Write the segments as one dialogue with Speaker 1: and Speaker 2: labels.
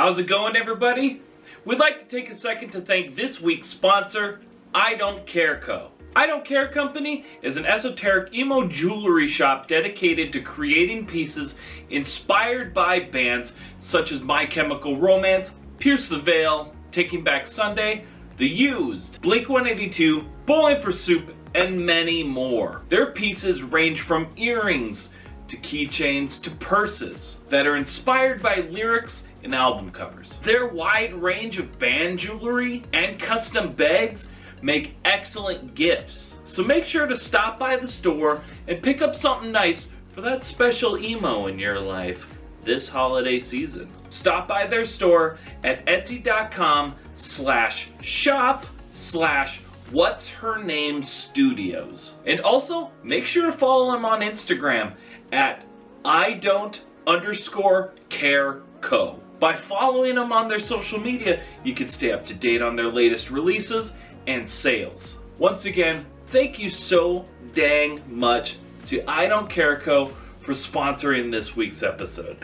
Speaker 1: How's it going, everybody? We'd like to take a second to thank this week's sponsor, I Don't Care Co. I Don't Care Company is an esoteric emo jewelry shop dedicated to creating pieces inspired by bands such as My Chemical Romance, Pierce the Veil, Taking Back Sunday, The Used, Blink-182, Bowling for Soup, and many more. Their pieces range from earrings to keychains to purses that are inspired by lyrics and album covers. Their wide range of band jewelry and custom bags make excellent gifts. So make sure to stop by the store and pick up something nice for that special emo in your life this holiday season. Stop by their store at etsy.com/shop/What's Her Name Studios. And also make sure to follow them on Instagram at I don't_care_co. By following them on their social media, you can stay up to date on their latest releases and sales. Once again, thank you so dang much to I Don't Care Co. for sponsoring this week's episode.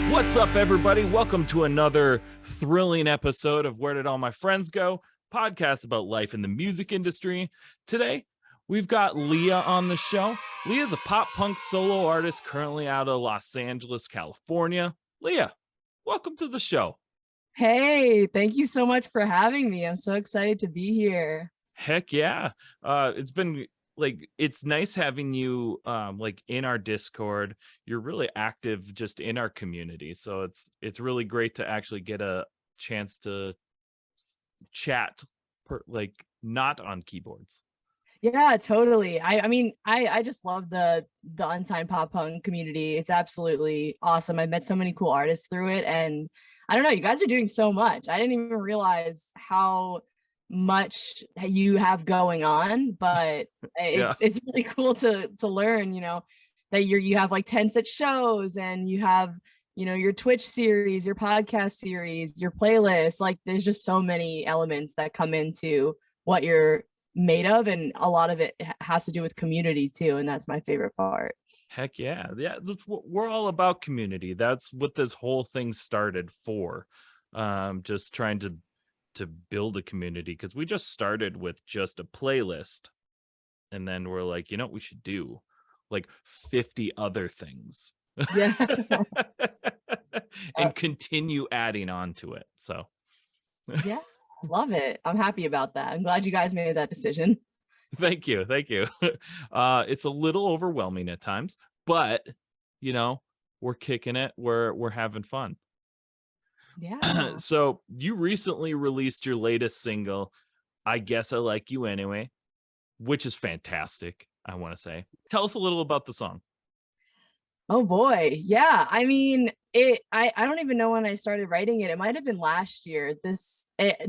Speaker 1: What's up, everybody? Welcome to another thrilling episode of Where Did All My Friends Go? Podcast about life in the music industry. Today, we've got Leah on the show. Leah's a pop punk solo artist currently out of Los Angeles, California. Leah, welcome to the show.
Speaker 2: Hey, thank you so much for having me. I'm so excited to be here.
Speaker 1: Heck yeah. It's been it's nice having you in our Discord. You're really active just in our community. So it's really great to actually get a chance to chat not on keyboards.
Speaker 2: Yeah, totally. I just love the unsigned pop punk community. It's absolutely awesome. I've met so many cool artists through it, and I don't know, you guys are doing so much. I didn't even realize how much you have going on, but it's really cool to learn, that you have like 10 such shows, and you have your Twitch series, your podcast series, your playlist. Like there's just so many elements that come into what you're made of, and a lot of it has to do with community too, and that's my favorite part.
Speaker 1: Heck yeah. We're all about community. That's what this whole thing started for. Just trying to build a community, because we just started with just a playlist, and then we're like, what we should do? Like 50 other things.
Speaker 2: Yeah.
Speaker 1: And continue adding on to it. So
Speaker 2: yeah, love it. I'm happy about that. I'm glad you guys made that decision.
Speaker 1: Thank you. It's a little overwhelming at times, but we're kicking it. We're having fun.
Speaker 2: Yeah.
Speaker 1: So you recently released your latest single, I Guess I Like You Anyway, which is fantastic, I want to say. Tell us a little about the song.
Speaker 2: Oh boy. Yeah. I mean, I don't even know when I started writing it. It might have been last year. The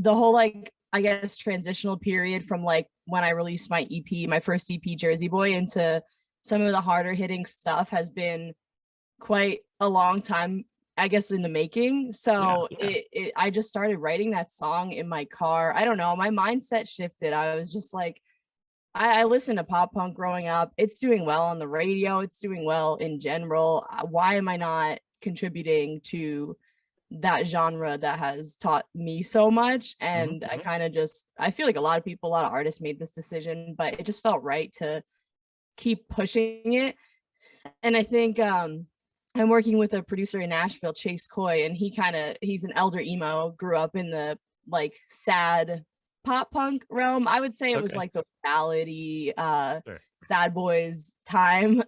Speaker 2: whole I guess transitional period from when I released my EP, my first EP, Jersey Boy, into some of the harder hitting stuff has been quite a long time, I guess, in the making. So yeah. I just started writing that song in my car. I don't know, my mindset shifted. I was just like, I listened to pop punk growing up. It's doing well on the radio. It's doing well in general. Why am I not contributing to that genre that has taught me so much? And I feel like a lot of artists made this decision, but it just felt right to keep pushing it. And I think I'm working with a producer in Nashville, Chase Coy, and he's an elder emo, grew up in the sad pop punk realm. I would say it was like the ballady sad boys time.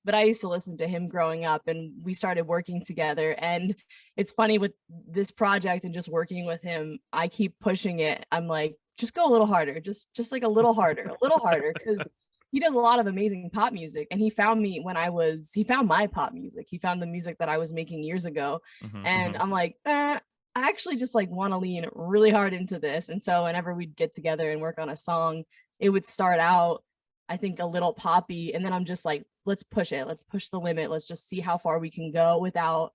Speaker 2: But I used to listen to him growing up, and we started working together. And it's funny with this project and just working with him, I keep pushing it. I'm like, just go a little harder, just like a little harder, because he does a lot of amazing pop music, and he found my pop music. He found the music that I was making years ago. And I'm like, I actually just want to lean really hard into this. And so whenever we'd get together and work on a song, it would start out, I think, a little poppy, and then I'm just like, let's push it, let's push the limit, let's just see how far we can go without,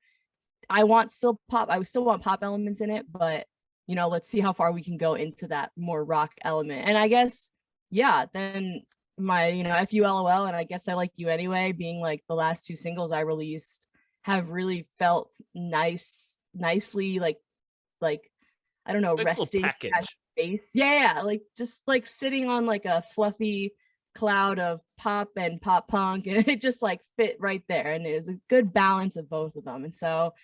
Speaker 2: I still want pop elements in it, but let's see how far we can go into that more rock element. And I guess then my, FULOL and I Guess I Like You Anyway being like the last two singles I released have really felt nicely like I don't know,
Speaker 1: Nice little
Speaker 2: resting at
Speaker 1: package.
Speaker 2: space. Yeah, like just like sitting on like a fluffy cloud of pop and pop punk, and it just like fit right there. And it was a good balance of both of them. And so,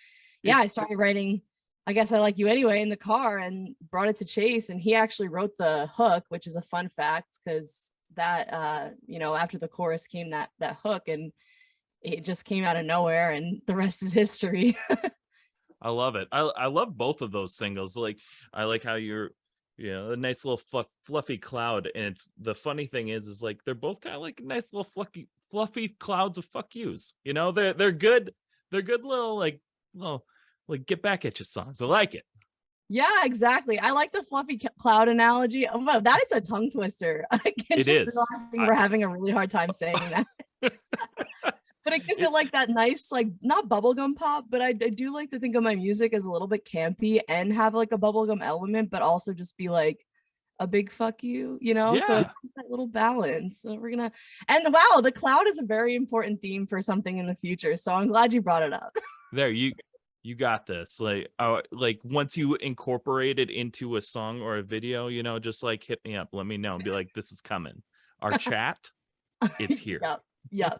Speaker 2: yeah, I started writing I Guess I Like You Anyway in the car and brought it to Chase, and he actually wrote the hook, which is a fun fact because that after the chorus came that hook, and it just came out of nowhere, and the rest is history.
Speaker 1: I love it. I love both of those singles. Like, I like how you're, a nice little fluffy cloud. And it's the funny thing is like they're both kind of like nice little fluffy clouds of fuck yous. They're good. They're good little like get back at you songs. I like it.
Speaker 2: Yeah, exactly. I like the fluffy cloud analogy. Oh, wow, that is a tongue twister. I
Speaker 1: It
Speaker 2: just
Speaker 1: is.
Speaker 2: realizing we're having a really hard time saying that. But it gives it like that nice, like not bubblegum pop, but I do like to think of my music as a little bit campy and have like a bubblegum element, but also just be like a big fuck you, So
Speaker 1: Yeah.
Speaker 2: it's that little balance. So and wow, the cloud is a very important theme for something in the future. So I'm glad you brought it up.
Speaker 1: There, you got this. Like once you incorporate it into a song or a video, just like hit me up, let me know and be like, this is coming. Our chat, it's here.
Speaker 2: Yep.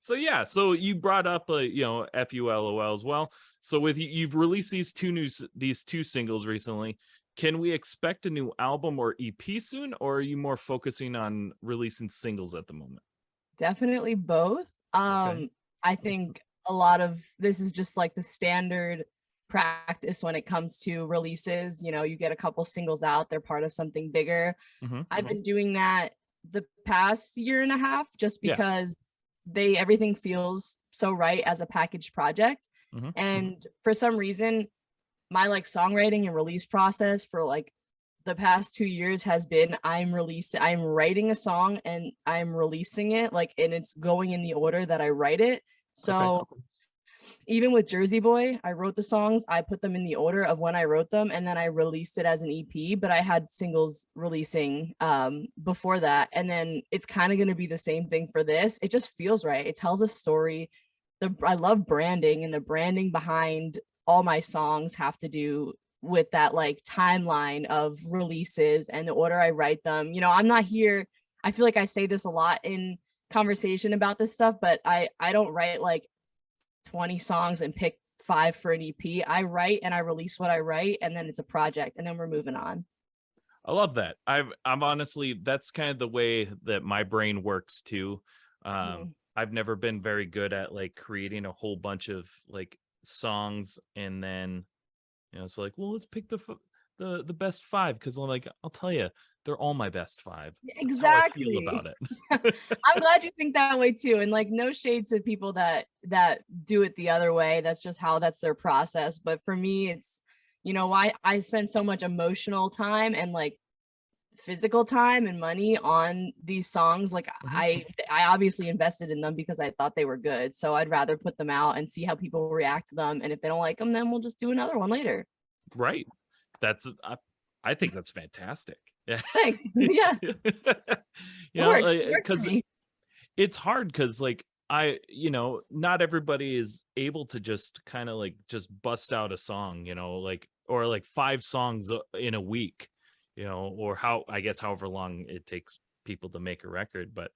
Speaker 1: So yeah, so you brought up FULOL as well. So with you've released these two singles recently. Can we expect a new album or EP soon, or are you more focusing on releasing singles at the moment?
Speaker 2: Definitely both.
Speaker 1: Okay.
Speaker 2: I think a lot of this is just like the standard practice when it comes to releases. You get a couple singles out, they're part of something bigger. I've been doing that the past year and a half just because everything feels so right as a packaged project. And for some reason, my like songwriting and release process for like the past 2 years has been I'm writing a song and I'm releasing it, like, and it's going in the order that I write it. So even with Jersey Boy, I wrote the songs, I put them in the order of when I wrote them, and then I released it as an EP, but I had singles releasing before that. And then it's kind of going to be the same thing for this. It just feels right. It tells a story. I love branding, and the branding behind all my songs have to do with that like timeline of releases and the order I write them. I'm not here. I feel like I say this a lot in conversation about this stuff, but I don't write like 20 songs and pick 5 for an EP. I write and I release what I write, and then it's a project, and then we're moving on.
Speaker 1: I love that. I'm honestly, that's kind of the way that my brain works too. I've never been very good at like creating a whole bunch of like songs and then it's like, well, let's pick the best 5 because I'll tell you, they're all my best 5. That's how I feel about it.
Speaker 2: I'm glad you think that way too, and like no shade to people that do it the other way. That's just that's their process. But for me, it's why I spend so much emotional time and like physical time and money on these songs. Like I obviously invested in them because I thought they were good, so I'd rather put them out and see how people react to them, and if they don't like them, then we'll just do another one later.
Speaker 1: Right. I think that's fantastic. Yeah.
Speaker 2: Thanks. Yeah.
Speaker 1: Because it's hard because like not everybody is able to just kind of like just bust out a song, or like 5 songs in a week, or however long it takes people to make a record. But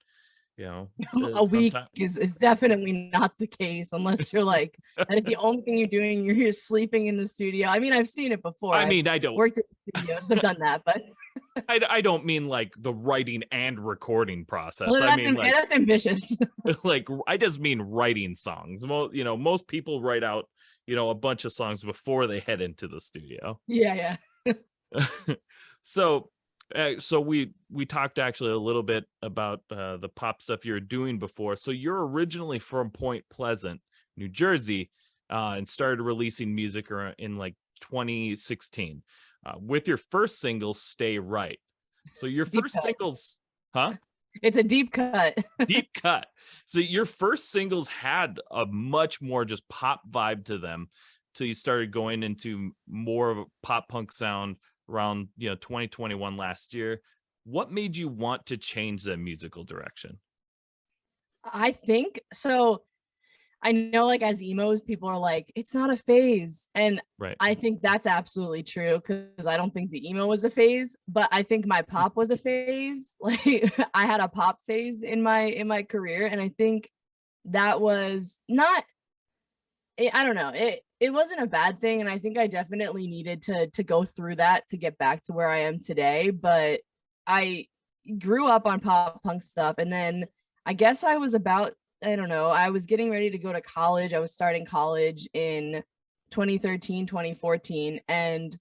Speaker 2: a week is definitely not the case unless you're like that is the only thing you're doing. You're sleeping in the studio. I mean, I've seen it before.
Speaker 1: I don't
Speaker 2: worked at the studios. I've done that, but
Speaker 1: I don't mean like the writing and recording process.
Speaker 2: Well,
Speaker 1: I mean like
Speaker 2: that's ambitious.
Speaker 1: like I just mean writing songs. Well, most people write out a bunch of songs before they head into the studio.
Speaker 2: Yeah.
Speaker 1: So we talked actually a little bit about the pop stuff you're doing before. So you're originally from Point Pleasant, New Jersey, and started releasing music in like 2016 with your first single, Stay Right. So your first singles,
Speaker 2: it's a deep cut.
Speaker 1: Deep cut. So your first singles had a much more just pop vibe to them till you started going into more of a pop punk sound around 2021 last year.
Speaker 3: What made you want to change the musical direction?
Speaker 2: I think so. I know, like, as emos, people are like, it's not a phase. And
Speaker 3: Right.
Speaker 2: I think that's absolutely true because I don't think the emo was a phase, but I think my pop was a phase. Like I had a pop phase in my career. And I think that was not I don't know. It wasn't a bad thing. And I think I definitely needed to go through that to get back to where I am today. But I grew up on pop punk stuff. And then I guess I was about, I don't know, I was getting ready to go to college. I was starting college in 2013, 2014. And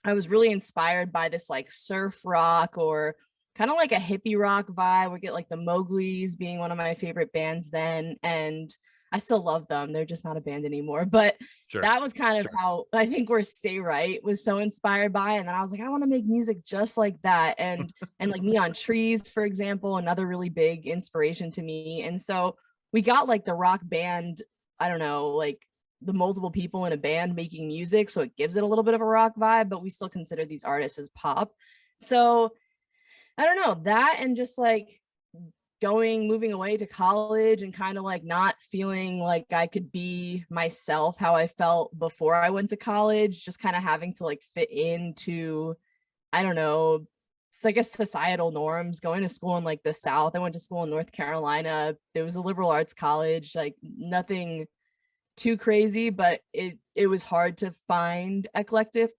Speaker 2: I was really inspired by this like surf rock or kind of like a hippie rock vibe. We get like the Mowgli's being one of my favorite bands then. And I still love them. They're just not a band anymore. But
Speaker 3: Sure.
Speaker 2: that was kind of how I think where Stay Right was so inspired by. And then I was like, I want to make music just like that. And like Neon Trees, for example, another really big inspiration to me. And so we got like the rock band, I don't know, like the multiple people in a band making music, so it gives it a little bit of a rock vibe, but we still consider these artists as pop. So I don't know, that and just like moving away to college and kind of like not feeling like I could be myself how I felt before I went to college, just kind of having to like fit into, I don't know, it's like a societal norms, going to school in like the South. I went to school in North Carolina. There was a liberal arts college, like nothing too crazy, but it was hard to find eclectic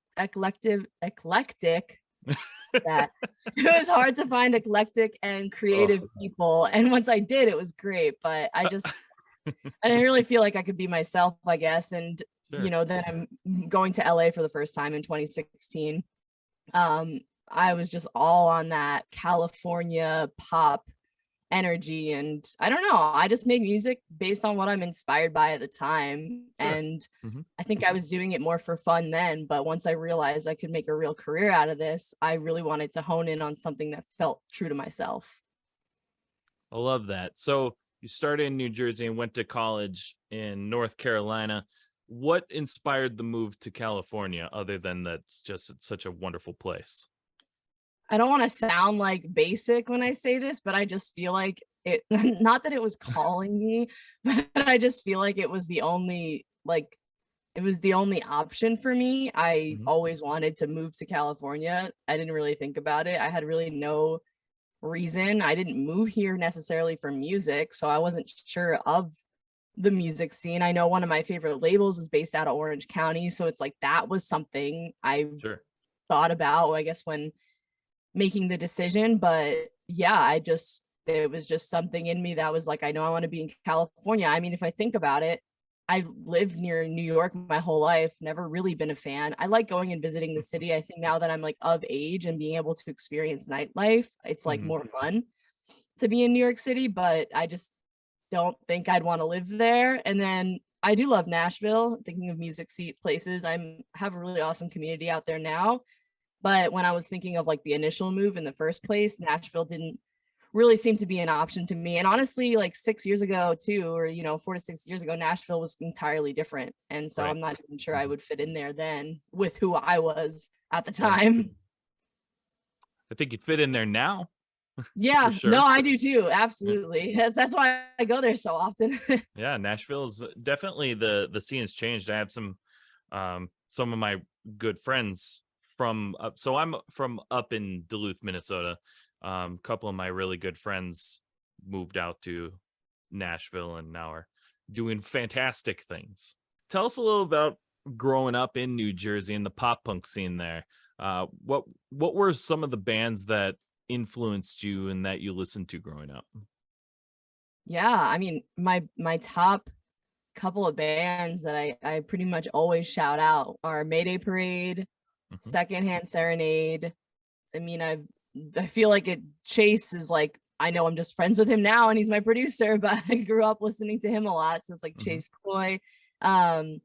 Speaker 2: that it was hard to find eclectic and creative people. And once I did, it was great. But I didn't really feel like I could be myself, I guess. And
Speaker 3: Sure.
Speaker 2: then I'm going to LA for the first time in 2016. I was just all on that California pop energy, and I don't know, I just make music based on what I'm inspired by at the time.
Speaker 3: Sure.
Speaker 2: And
Speaker 3: Mhm.
Speaker 2: I think I was doing it more for fun then, but once I realized I could make a real career out of this, I really wanted to hone in on something that felt true to myself.
Speaker 3: I love that. So you started in New Jersey and went to college in North Carolina. What inspired the move to California other than that's just it's such a wonderful place?
Speaker 2: I don't want to sound like basic when I say this, but I just feel like it, not that it was calling me, but I just feel like it was the only, like, it was the only option for me. I
Speaker 3: Mhm.
Speaker 2: always wanted to move to California. I didn't really think about it. I had really no reason. I didn't move here necessarily for music, so I wasn't sure of the music scene. I know one of my favorite labels is based out of Orange County, so it's like that was something I
Speaker 3: Sure.
Speaker 2: thought about, I guess, when making the decision. But yeah, it was just something in me that was like, I know I want to be in California. I mean, if I think about it, I lived near New York my whole life, never really been a fan. I like going and visiting the city. I think now that I'm like of age and being able to experience nightlife, it's like
Speaker 3: Mhm.
Speaker 2: more fun to be in New York City, but I just don't think I'd want to live there. And then I do love Nashville. Thinking of music seat places, I have a really awesome community out there now. But when I was thinking of like the initial move in the first place, Nashville didn't really seem to be an option to me. And honestly, like 6 years ago too, or 4 to 6 years ago, Nashville was entirely different. And so
Speaker 3: Right.
Speaker 2: I'm not even sure I
Speaker 3: Mhm.
Speaker 2: would fit in there then with who I was at the
Speaker 3: Right.
Speaker 2: time.
Speaker 3: I think you'd fit in there now for
Speaker 2: Yeah, no,
Speaker 3: sure.
Speaker 2: I do too.
Speaker 3: Yeah.
Speaker 2: Absolutely. That's why I go there so often.
Speaker 3: Yeah, Nashville's definitely the scene has changed. I have some of my good friends from up so I'm from up in Duluth, Minnesota. A couple of my really good friends moved out to Nashville and now are doing fantastic things. Tell us a little about growing up in New Jersey and the pop punk scene there. What were some of the bands that influenced you and that you listened to growing up?
Speaker 2: Yeah, I mean, my top couple of bands that I pretty much always shout out are Mayday Parade,
Speaker 3: Mhm.
Speaker 2: Secondhand Serenade. I mean, I feel like Chase is like, I know I'm just friends with him now and he's my producer, but I grew up listening to him a lot. So it's like
Speaker 3: Mhm.
Speaker 2: Chase Coy. Um,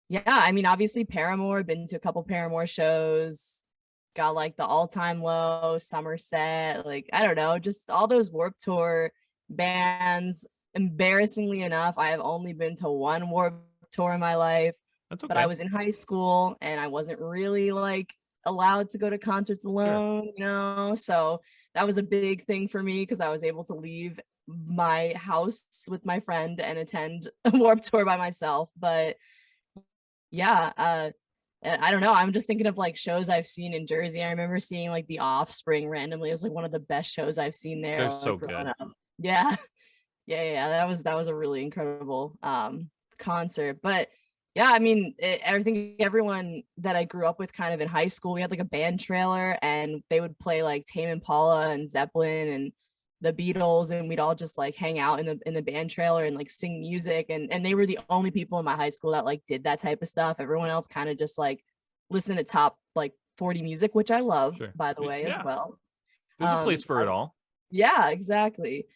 Speaker 2: yeah, I mean, obviously Paramore, been to a couple Paramore shows, got like the All Time Low, Somerset, like I don't know, just all those Warped Tour bands. Embarrassingly enough, I have only been to one Warped Tour in my life,
Speaker 3: That's
Speaker 2: but I
Speaker 3: okay.
Speaker 2: was in high school and I wasn't really like allowed to go to concerts alone, you know, so that was a big thing for me because I was able to leave my house with my friend and attend a Warped Tour by myself. But yeah, I don't know. I'm just thinking of like shows I've seen in Jersey. I remember seeing like The Offspring randomly. It was like one of the best shows I've seen there
Speaker 3: They're
Speaker 2: while
Speaker 3: so
Speaker 2: growing
Speaker 3: good.
Speaker 2: up. Yeah. Yeah. That was a really incredible concert. But yeah, I mean, everyone that I grew up with kind of in high school, we had like a band trailer and they would play like Tame Impala and Zeppelin and the Beatles, and we'd all just like hang out in the band trailer and like sing music, and they were the only people in my high school that like did that type of stuff. Everyone else kind of just like listened to top like 40 music, which I love,
Speaker 3: Sure.
Speaker 2: by the way, as
Speaker 3: Yeah.
Speaker 2: well.
Speaker 3: There's a place for it
Speaker 2: So
Speaker 3: all.
Speaker 2: yeah, exactly.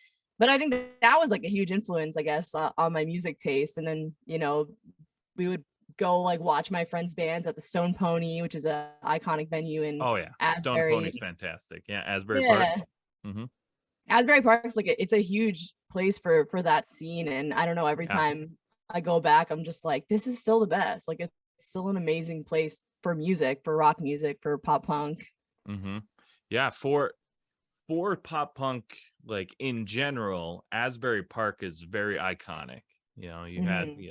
Speaker 2: But I think that was like a huge influence, I guess, on my music taste. And then, you know, we would go like watch my friends' bands at the Stone Pony, which is a iconic venue in
Speaker 3: Oh yeah. Stone
Speaker 2: Asbury.
Speaker 3: Pony's fantastic. Yeah, Asbury Park.
Speaker 2: Yeah,
Speaker 3: Hmm.
Speaker 2: Asbury Park's like it's a huge place for that scene. And I don't know, every
Speaker 3: Yeah.
Speaker 2: time I go back, I'm just like, this is still the best. Like it's still an amazing place for music, for rock music, for pop punk.
Speaker 3: Hmm. Yeah, for pop punk, like in general, Asbury Park is very iconic. You know, you had
Speaker 2: Hmm.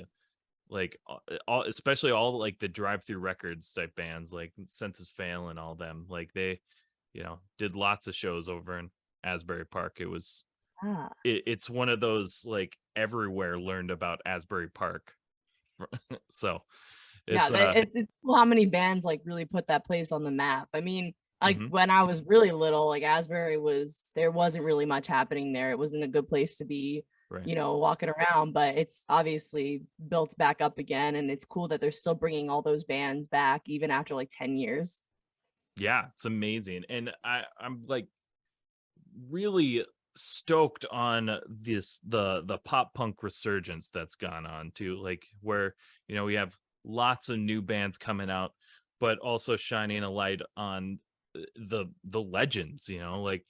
Speaker 3: like all, especially all like the drive through records type bands like Census Fail and all them. Like they, you know, did lots of shows over in Asbury Park.
Speaker 2: Ah.
Speaker 3: It's one of those like everywhere learned about Asbury Park. So
Speaker 2: Yeah,
Speaker 3: it's
Speaker 2: it's cool how many bands like really put that place on the map. I mean, like
Speaker 3: mhm,
Speaker 2: when I was really little, like Asbury there wasn't really much happening there. It wasn't a good place to be,
Speaker 3: right.
Speaker 2: you know, walking around, but it's obviously built back up again, and it's cool that they're still bringing all those bands back even after like 10 years.
Speaker 3: Yeah, it's amazing. And I'm like really stoked on the pop punk resurgence that's gone on too, like where, you know, we have lots of new bands coming out, but also shining a light on the legends, you know, like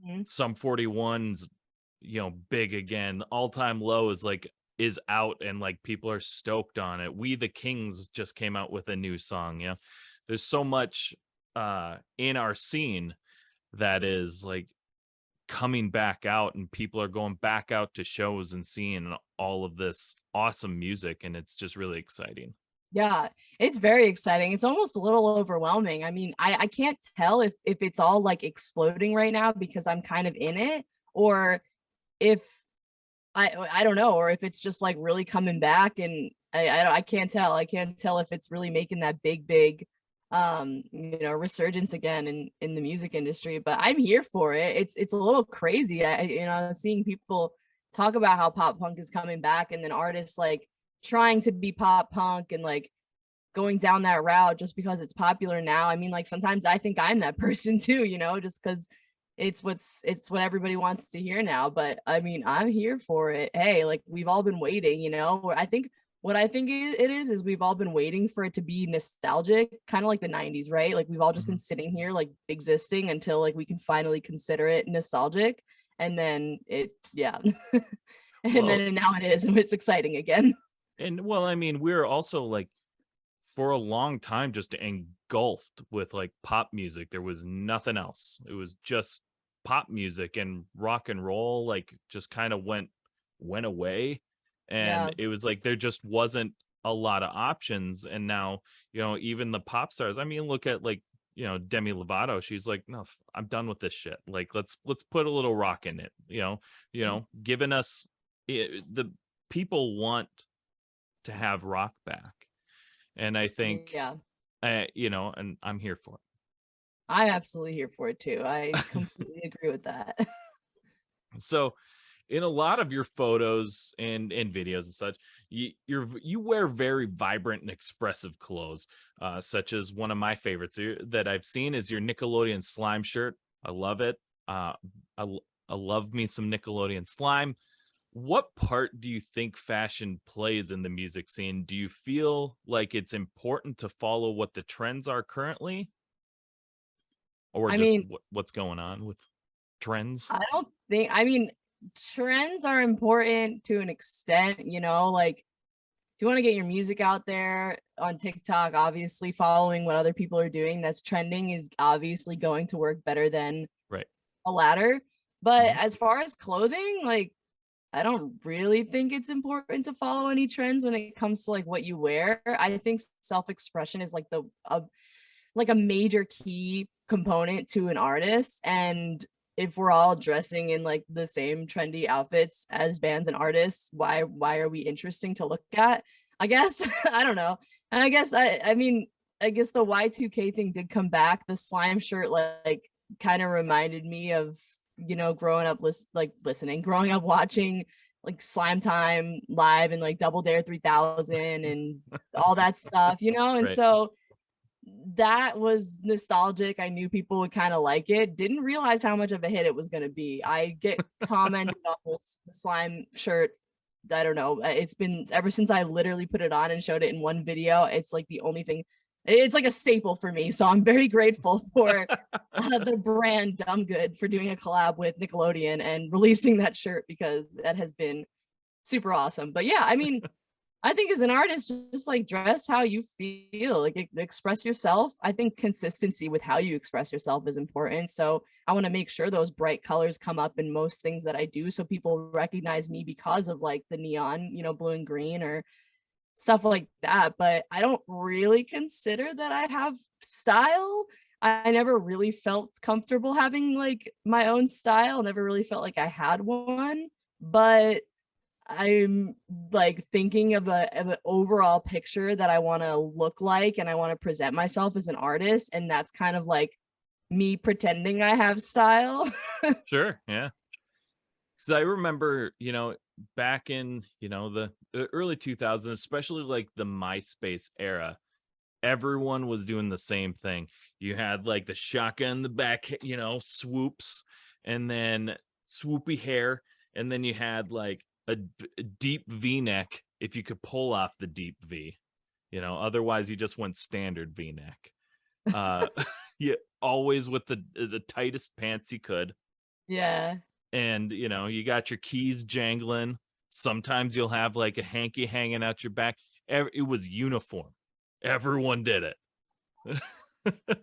Speaker 2: Mhm.
Speaker 3: some 41's, you know, big again. All Time Low is out and like people are stoked on it. We the Kings just came out with a new song. You know, there's so much in our scene that is like coming back out, and people are going back out to shows and seeing all of this awesome music, and it's just really exciting.
Speaker 2: Yeah, it's very exciting. It's almost a little overwhelming. I mean, I can't tell if it's all like exploding right now because I'm kind of in it, or if I don't know, or if it's just like really coming back, and I can't tell. I can't tell if it's really making that big you know, resurgence again in the music industry. But I'm here for it. It's a little crazy. You know, seeing people talk about how pop punk is coming back, and then artists like trying to be pop punk and like going down that route just because it's popular now. I mean, like sometimes I think I'm that person too, you know, just because it's what everybody wants to hear now. But I mean, I'm here for it. Hey, like we've all been waiting, you know. I think what I think it is we've all been waiting for it to be nostalgic, kind of like the 90s, right? Like we've all just been
Speaker 3: Mhm.
Speaker 2: sitting here like existing until like we can finally consider it nostalgic. And then yeah. And
Speaker 3: Well,
Speaker 2: then now it is, and it's exciting again.
Speaker 3: and well, I mean, we're also like for a long time just engulfed with like pop music. There was nothing else. It was just pop music, and rock and roll like just kind of went away. And
Speaker 2: Yeah.
Speaker 3: it was like there just wasn't a lot of options. And now, you know, even the pop stars, I mean, look at like, you know, Demi Lovato. She's like, no, I'm done with this shit. Like let's put a little rock in it, you know, giving us the people want to have rock back. And I think,
Speaker 2: Yeah.
Speaker 3: you know, and I'm here for
Speaker 2: I'm absolutely here for it too. I
Speaker 3: it.
Speaker 2: completely agree with that.
Speaker 3: So, in a lot of your photos and videos and such, you wear very vibrant and expressive clothes, such as one of my favorites that I've seen is your Nickelodeon slime shirt. I love it. I love me some Nickelodeon slime. What part do you think fashion plays in the music scene? Do you feel like it's important to follow what the trends are currently, or
Speaker 2: I
Speaker 3: just
Speaker 2: mean,
Speaker 3: what's going on with trends?
Speaker 2: I don't think, I mean, trends are important to an extent, you know, like if you want to get your music out there on TikTok, obviously following what other people are doing that's trending is obviously going to work better than
Speaker 3: Right.
Speaker 2: a ladder. But
Speaker 3: Mhm.
Speaker 2: as far as clothing, like I don't really think it's important to follow any trends when it comes to like what you wear. I think self-expression is like like a major key component to an artist. And if we're all dressing in like the same trendy outfits as bands and artists, why are we interesting to look at? I guess I don't know. And I mean, I guess the Y2K thing did come back. The slime shirt like kind of reminded me of, growing up growing up watching like Slime Time live and like Double Dare 3000 and all that stuff, and
Speaker 3: Right.
Speaker 2: so that was nostalgic. I knew people would kind of like it. Didn't realize how much of a hit it was going to be. I get commented on this slime shirt. I don't know. It's been ever since I literally put it on and showed it in one video. It's like the only thing. It's like a staple for me. So I'm very grateful for the brand Dumb Good for doing a collab with Nickelodeon and releasing that shirt because that has been super awesome. But yeah, I mean, I think as an artist, just like dress how you feel, like express yourself. I think consistency with how you express yourself is important. So I want to make sure those bright colors come up in most things that I do so people recognize me because of like the neon, blue and green or stuff like that. But I don't really consider that I have style. I never really felt comfortable having like my own style, never really felt like I had one. But I'm like thinking of an overall picture that I want to look like and I want to present myself as an artist. And that's kind of like me pretending I have style.
Speaker 3: Sure. Yeah. So I remember, back in, the early 2000s, especially like the MySpace era, everyone was doing the same thing. You had like the shotgun in the back, swoops, and then swoopy hair, and then you had like a deep V-neck if you could pull off the deep V. Otherwise you just went standard V-neck. Yeah, always with the tightest pants you could.
Speaker 2: Yeah.
Speaker 3: And you got your keys jangling. Sometimes you'll have like a hanky hanging out your back. It was uniform. Everyone did it.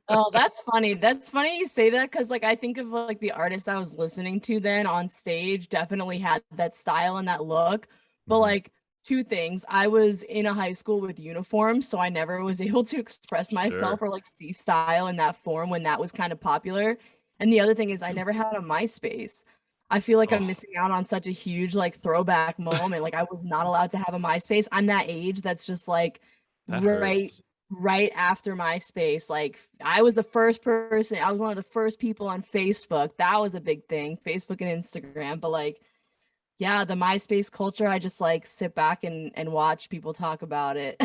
Speaker 2: Oh, that's funny. That's funny you say that because like I think of like the artists I was listening to then on stage definitely had that style and that look. But
Speaker 3: Mhm.
Speaker 2: like two things. I was in a high school with uniforms, so I never was able to express myself
Speaker 3: Sure.
Speaker 2: or like see style in that form when that was kind of popular. And the other thing is I never had a MySpace. I feel like I'm
Speaker 3: Oh,
Speaker 2: missing out on such a huge like throwback moment. Like I was not allowed to have a MySpace. I'm that age that's just like
Speaker 3: that
Speaker 2: right
Speaker 3: hurts.
Speaker 2: right after MySpace. Like I was the first person, I was one of the first people on Facebook. That was a big thing, Facebook and Instagram. But like, yeah, the MySpace culture, I just like sit back and watch people talk about it.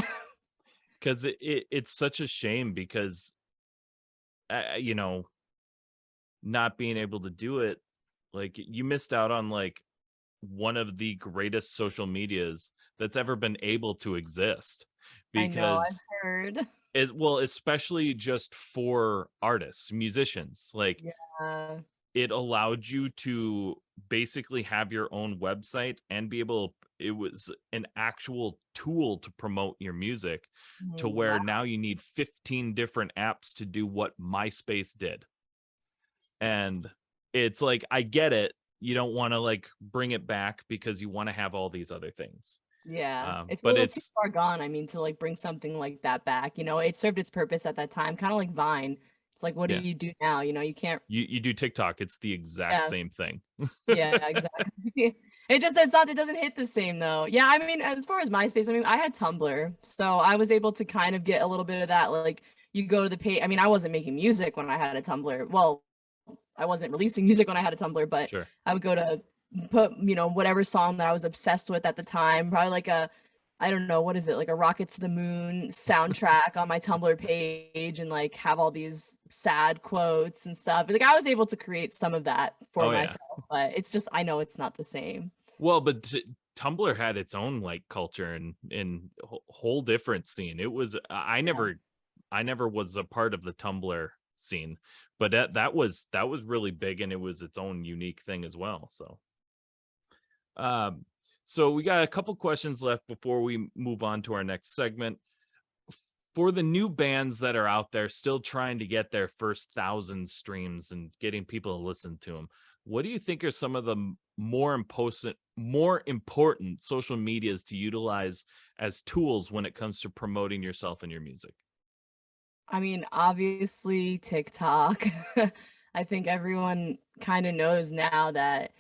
Speaker 3: Because it's such a shame because, uh, you know, not being able to do it, like you missed out on like one of the greatest social medias that's ever been able to exist
Speaker 2: I know, I've
Speaker 3: because
Speaker 2: heard.
Speaker 3: well, especially just for artists, musicians, like
Speaker 2: Yeah.
Speaker 3: it allowed you to basically have your own website and be able, it was an actual tool to promote your music, to where
Speaker 2: Wow.
Speaker 3: now you need 15 different apps to do what MySpace did. And it's like, I get it, you don't want to like bring it back because you want to have all these other things,
Speaker 2: Yeah. It's a
Speaker 3: but
Speaker 2: little too
Speaker 3: it's,
Speaker 2: far gone. I mean, to like bring something like that back, it served its purpose at that time, kind of like Vine. It's like, what do
Speaker 3: yeah,
Speaker 2: you do now? You can't.
Speaker 3: you do TikTok, it's the exact
Speaker 2: Yeah.
Speaker 3: same thing.
Speaker 2: Yeah, exactly. It doesn't hit the same though. Yeah, I mean, as far as MySpace, I mean, I had Tumblr, so I was able to kind of get a little bit of that. Like, you go to the page. I mean, I wasn't making music when I had a Tumblr. Well, I wasn't releasing music when I had a Tumblr, but
Speaker 3: Sure.
Speaker 2: I would go to put, whatever song that I was obsessed with at the time, probably like I don't know, what is it, like a Rocket to the Moon soundtrack on my Tumblr page and like have all these sad quotes and stuff. Like I was able to create some of that for
Speaker 3: Oh yeah.
Speaker 2: myself, but it's just, I know it's not the same.
Speaker 3: Well, but Tumblr had its own like culture and whole different scene. It was,
Speaker 2: Yeah.
Speaker 3: I never was a part of the Tumblr scene, but that was really big, and it was its own unique thing as well. So, um, So we got a couple questions left before we move on to our next segment. For the new bands that are out there still trying to get their first 1,000 streams and getting people to listen to them, what do you think are some of the more important social medias to utilize as tools when it comes to promoting yourself and your music?
Speaker 2: I mean, obviously TikTok. I think everyone kind of knows now that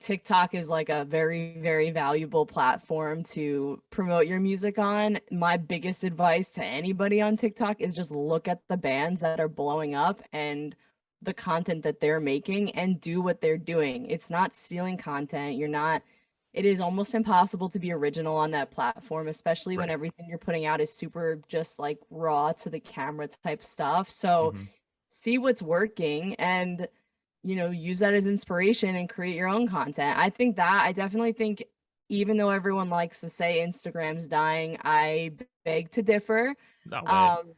Speaker 2: TikTok is like a very, very valuable platform to promote your music on. My biggest advice to anybody on TikTok is just look at the bands that are blowing up and the content that they're making and do what they're doing. It's not stealing content. It is almost impossible to be original on that platform, especially when
Speaker 3: Right.
Speaker 2: everything you're putting out is super just like raw to the camera type stuff. So
Speaker 3: Hmm.
Speaker 2: see what's working and use that as inspiration and create your own content. I definitely think even though everyone likes to say Instagram's dying, I beg to differ.
Speaker 3: No way.
Speaker 2: Um,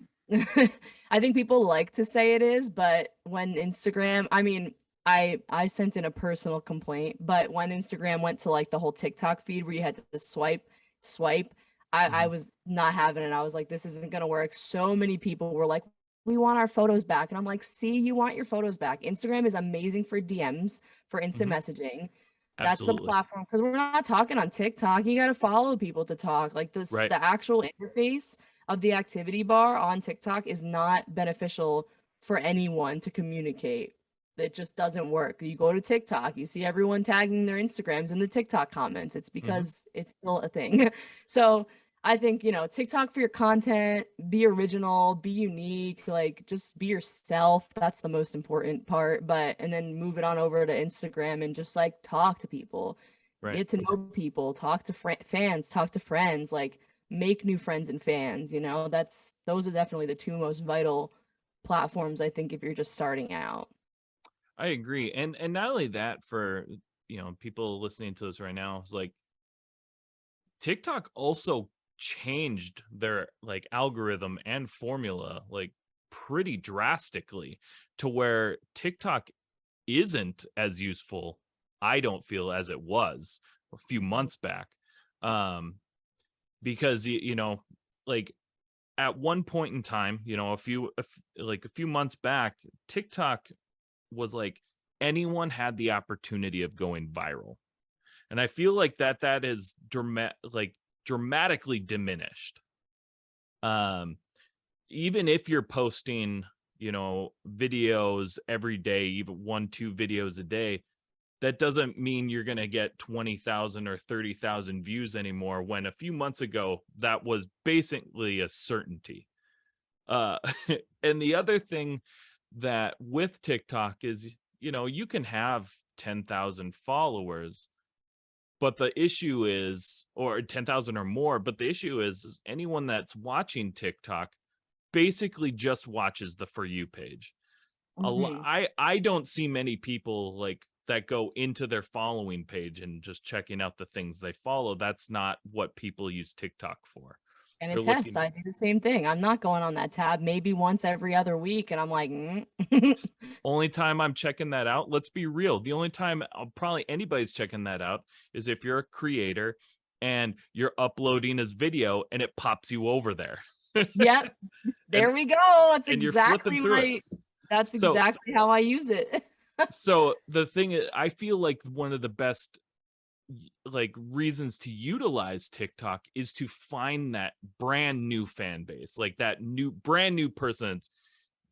Speaker 2: I think people like to say it is, but when Instagram, I mean, I sent in a personal complaint, but when Instagram went to like the whole TikTok feed where you had to swipe, I
Speaker 3: Hmm.
Speaker 2: was not having it. I was like, this isn't gonna work. So many people were like, we want our photos back. And I'm like, see, you want your photos back. Instagram is amazing for DMs, for instant
Speaker 3: Hmm.
Speaker 2: messaging. That's the
Speaker 3: Absolutely.
Speaker 2: platform because we're not talking on TikTok. You got to follow people to talk. Like this,
Speaker 3: Right.
Speaker 2: the actual interface of the activity bar on TikTok is not beneficial for anyone to communicate. It just doesn't work. You go to TikTok, you see everyone tagging their Instagrams in the TikTok comments. It's
Speaker 3: Hmm.
Speaker 2: because it's still a thing. So I think, TikTok for your content, be original, be unique, like just be yourself. That's the most important part. And then move it on over to Instagram and just like talk to people,
Speaker 3: Right.
Speaker 2: get to know people, talk to fans, talk to friends, like make new friends and fans, those are definitely the two most vital platforms, I think, if you're just starting out.
Speaker 3: I agree. And not only that, for people listening to this right now, is like TikTok also changed their like algorithm and formula like pretty drastically to where TikTok isn't as useful, I don't feel, as it was a few
Speaker 2: Mhm.
Speaker 3: months back. Because like at one point in time, like a few months back, TikTok was like anyone had the opportunity of going viral. And I feel like that is dramatically diminished. Um, Even if you're posting, videos every day, even 1, 2 videos a day, that doesn't mean you're going to get 20,000 or 30,000 views anymore. When a few months ago, that was basically a certainty. Uh, and the other thing that with TikTok is, you can have 10,000 followers, but the issue is, or 10,000 or more, but the issue is anyone that's watching TikTok basically just watches the For You page.
Speaker 2: Mhm.
Speaker 3: I don't see many people like that go into their following page and just checking out the things they follow. That's not what people use TikTok for.
Speaker 2: And a
Speaker 3: They're
Speaker 2: test,
Speaker 3: looking.
Speaker 2: I do the same thing. I'm not going on that tab maybe once every other week, and I'm like,
Speaker 3: Only time I'm checking that out, let's be real. The only time probably anybody's checking that out is if you're a creator and you're uploading his video and it pops you over there.
Speaker 2: Yep,
Speaker 3: and
Speaker 2: there we go.
Speaker 3: and you're flipping through it.
Speaker 2: That's
Speaker 3: So
Speaker 2: exactly how I use it.
Speaker 3: so the thing is, I feel like one of the best like reasons to utilize TikTok is to find that brand new fan base, like that new brand new person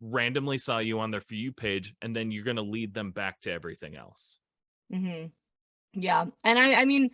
Speaker 3: randomly saw you on their For You page, and then you're going to lead them back to everything else.
Speaker 2: Hmm. Yeah. And I mean,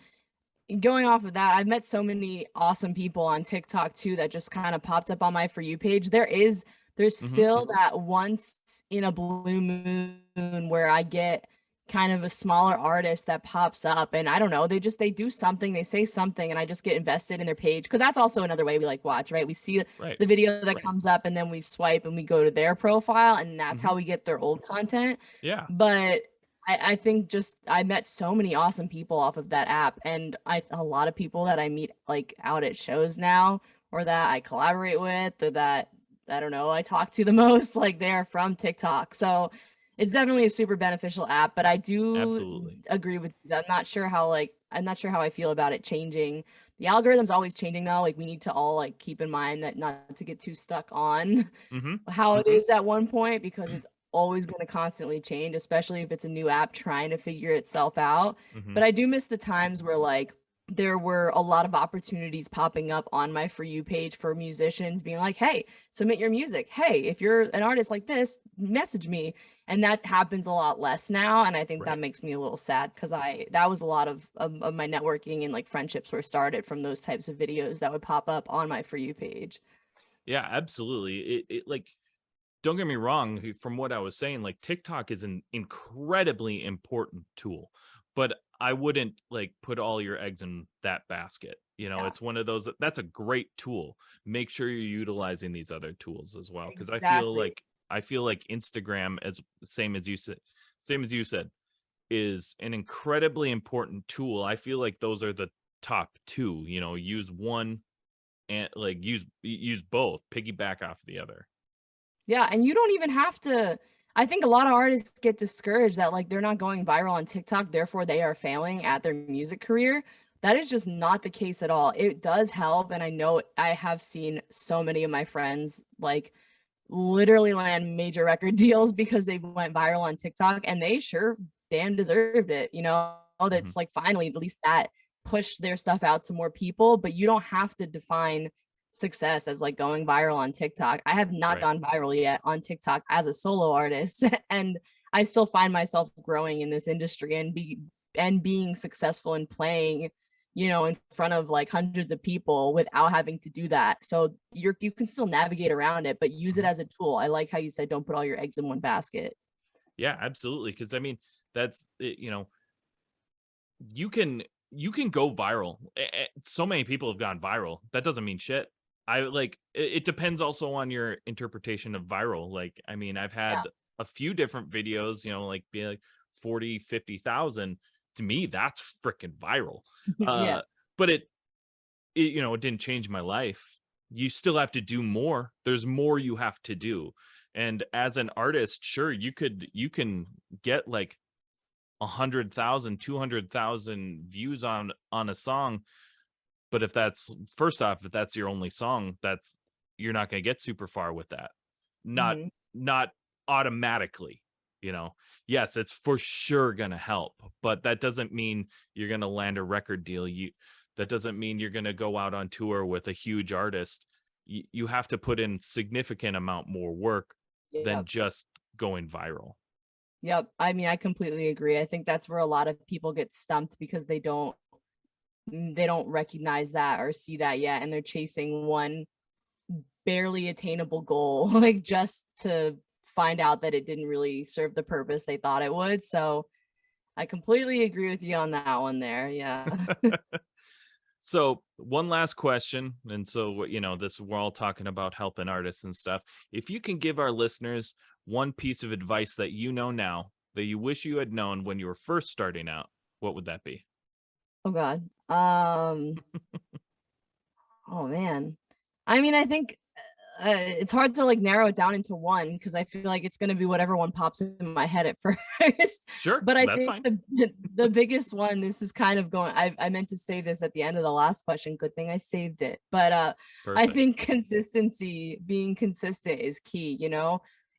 Speaker 2: going off of that, I've met so many awesome people on TikTok too that just kind of popped up on my For You page. There's
Speaker 3: Hmm.
Speaker 2: still that once in a blue moon where I get kind of a smaller artist that pops up and I don't know, they do something, they say something and I just get invested in their page because that's also another way we like watch, right? We see
Speaker 3: Right.
Speaker 2: the video that comes up and then we swipe and we go to their profile and that's
Speaker 3: Hmm.
Speaker 2: how we get their old content.
Speaker 3: Yeah.
Speaker 2: But I think just I met so many awesome people off of that app, and a lot of people that I meet like out at shows now, or that I collaborate with, or that I don't know I talk to the most, like they're from TikTok. So it's definitely a super beneficial app. But I do
Speaker 3: Absolutely.
Speaker 2: agree with you. I'm not sure how like I'm not sure how I feel about it changing. The algorithm's always changing now. Like we need to all like keep in mind that not to get too stuck on
Speaker 3: Mm-hmm.
Speaker 2: how it
Speaker 3: Mm-hmm.
Speaker 2: is at one point, because it's always going to constantly change, especially if it's a new app trying to figure itself out.
Speaker 3: Mm-hmm.
Speaker 2: But I do miss the times where like there were a lot of opportunities popping up on my For You page for musicians being like, hey, submit your music. Hey, if you're an artist like this, message me. And that happens a lot less now. And I think that
Speaker 3: Right.
Speaker 2: makes me a little sad, because that was a lot of my networking and like friendships were started from those types of videos that would pop up on my For You page.
Speaker 3: Yeah, absolutely. It like, don't get me wrong, from what I was saying, like TikTok is an incredibly important tool, but I wouldn't like put all your eggs in that basket.
Speaker 2: Yeah.
Speaker 3: It's one of those that's a great tool. Make sure you're utilizing these other tools as well, because
Speaker 2: Exactly.
Speaker 3: I feel like Instagram, as same as you said, is an incredibly important tool. I feel like those are the top two. Use one and like use both, piggyback off the other.
Speaker 2: Yeah, and you don't even have to. I think a lot of artists get discouraged that like they're not going viral on TikTok, therefore they are failing at their music career. That is just not the case at all. It does help, and I know I have seen so many of my friends like literally land major record deals because they went viral on TikTok, and they sure damn deserved it.
Speaker 3: Mhm.
Speaker 2: That's like finally at least that pushed their stuff out to more people, but you don't have to define success as like going viral on TikTok. I have not
Speaker 3: Right.
Speaker 2: gone viral yet on TikTok as a solo artist and I still find myself growing in this industry and being successful in playing, in front of like hundreds of people without having to do that. So you can still navigate around it, but use it
Speaker 3: Mhm.
Speaker 2: as a tool. I like how you said don't put all your eggs in one basket.
Speaker 3: Yeah, absolutely. Because I mean, that's it, you can go viral. So many people have gone viral. That doesn't mean shit. I like it depends also on your interpretation of viral. Like, I mean, I've
Speaker 2: Yeah.
Speaker 3: had a few different videos, like be like 40, 50,000. To me, that's freaking viral.
Speaker 2: Yeah.
Speaker 3: But it didn't change my life. You still have to do more. There's more you have to do. And as an artist, sure, you can get like 100,000, 200,000 views on a song, but if that's your only song, you're not going to get super far with that. Not
Speaker 2: Hmm.
Speaker 3: not automatically, you know. Yes, it's for sure going to help, but that doesn't mean you're going to land a record deal. That doesn't mean you're going to go out on tour with a huge artist. You have to put in significant amount more work
Speaker 2: Yeah.
Speaker 3: than just going viral.
Speaker 2: Yep. I mean, I completely agree. I think that's where a lot of people get stumped because they don't recognize that or see that yet, and they're chasing one barely attainable goal like just to find out that it didn't really serve the purpose they thought it would. So I completely agree with you on that one there. Yeah.
Speaker 3: So one last question, and so this we're all talking about helping artists and stuff. If you can give our listeners one piece of advice that you know now that you wish you had known when you were first starting out, what would that be?
Speaker 2: Oh God. Oh man. I mean, I think it's hard to like narrow it down into one because I feel like it's going to be whatever one pops in my head at first.
Speaker 3: Sure,
Speaker 2: But I
Speaker 3: that's
Speaker 2: think
Speaker 3: fine.
Speaker 2: the biggest one, this is kind of going, I meant to say this at the end of the last question. Good thing I saved it. But I
Speaker 3: Perfect.
Speaker 2: think consistency, being consistent is key,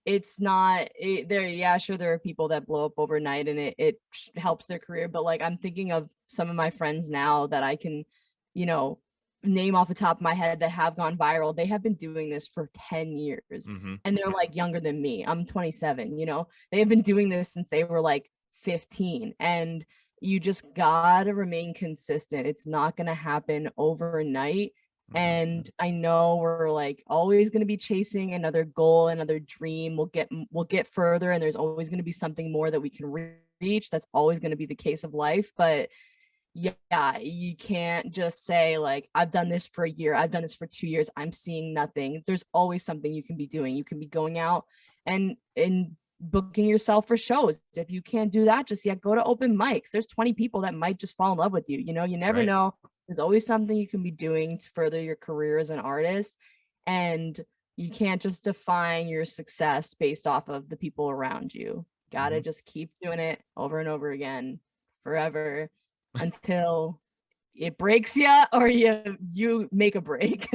Speaker 2: It's not there. Yeah, sure. There are people that blow up overnight and it helps their career. But like, I'm thinking of some of my friends now that I can, you know, name off the top of my head that have gone viral. They have been doing this for 10 years
Speaker 3: Mm-hmm.
Speaker 2: and they're like younger than me. I'm 27, they have been doing this since they were like 15, and you just gotta remain consistent. It's not gonna happen overnight.
Speaker 3: Mm-hmm.
Speaker 2: And I know we're like always going to be chasing another goal, another dream. We'll get further, and there's always going to be something more that we can reach. That's always going to be the case of life. But yeah, you can't just say like, I've done this for a year, I've done this for 2 years, I'm seeing nothing. There's always something you can be doing. You can be going out and booking yourself for shows. If you can't do that just yet, go to open mics. There's 20 people that might just fall in love with you. You never
Speaker 3: Right.
Speaker 2: know. There's always something you can be doing to further your career as an artist. And you can't just define your success based off of the people around you.
Speaker 3: Mm-hmm.
Speaker 2: Gotta just keep doing it over and over again, forever. until it breaks you or you make a break.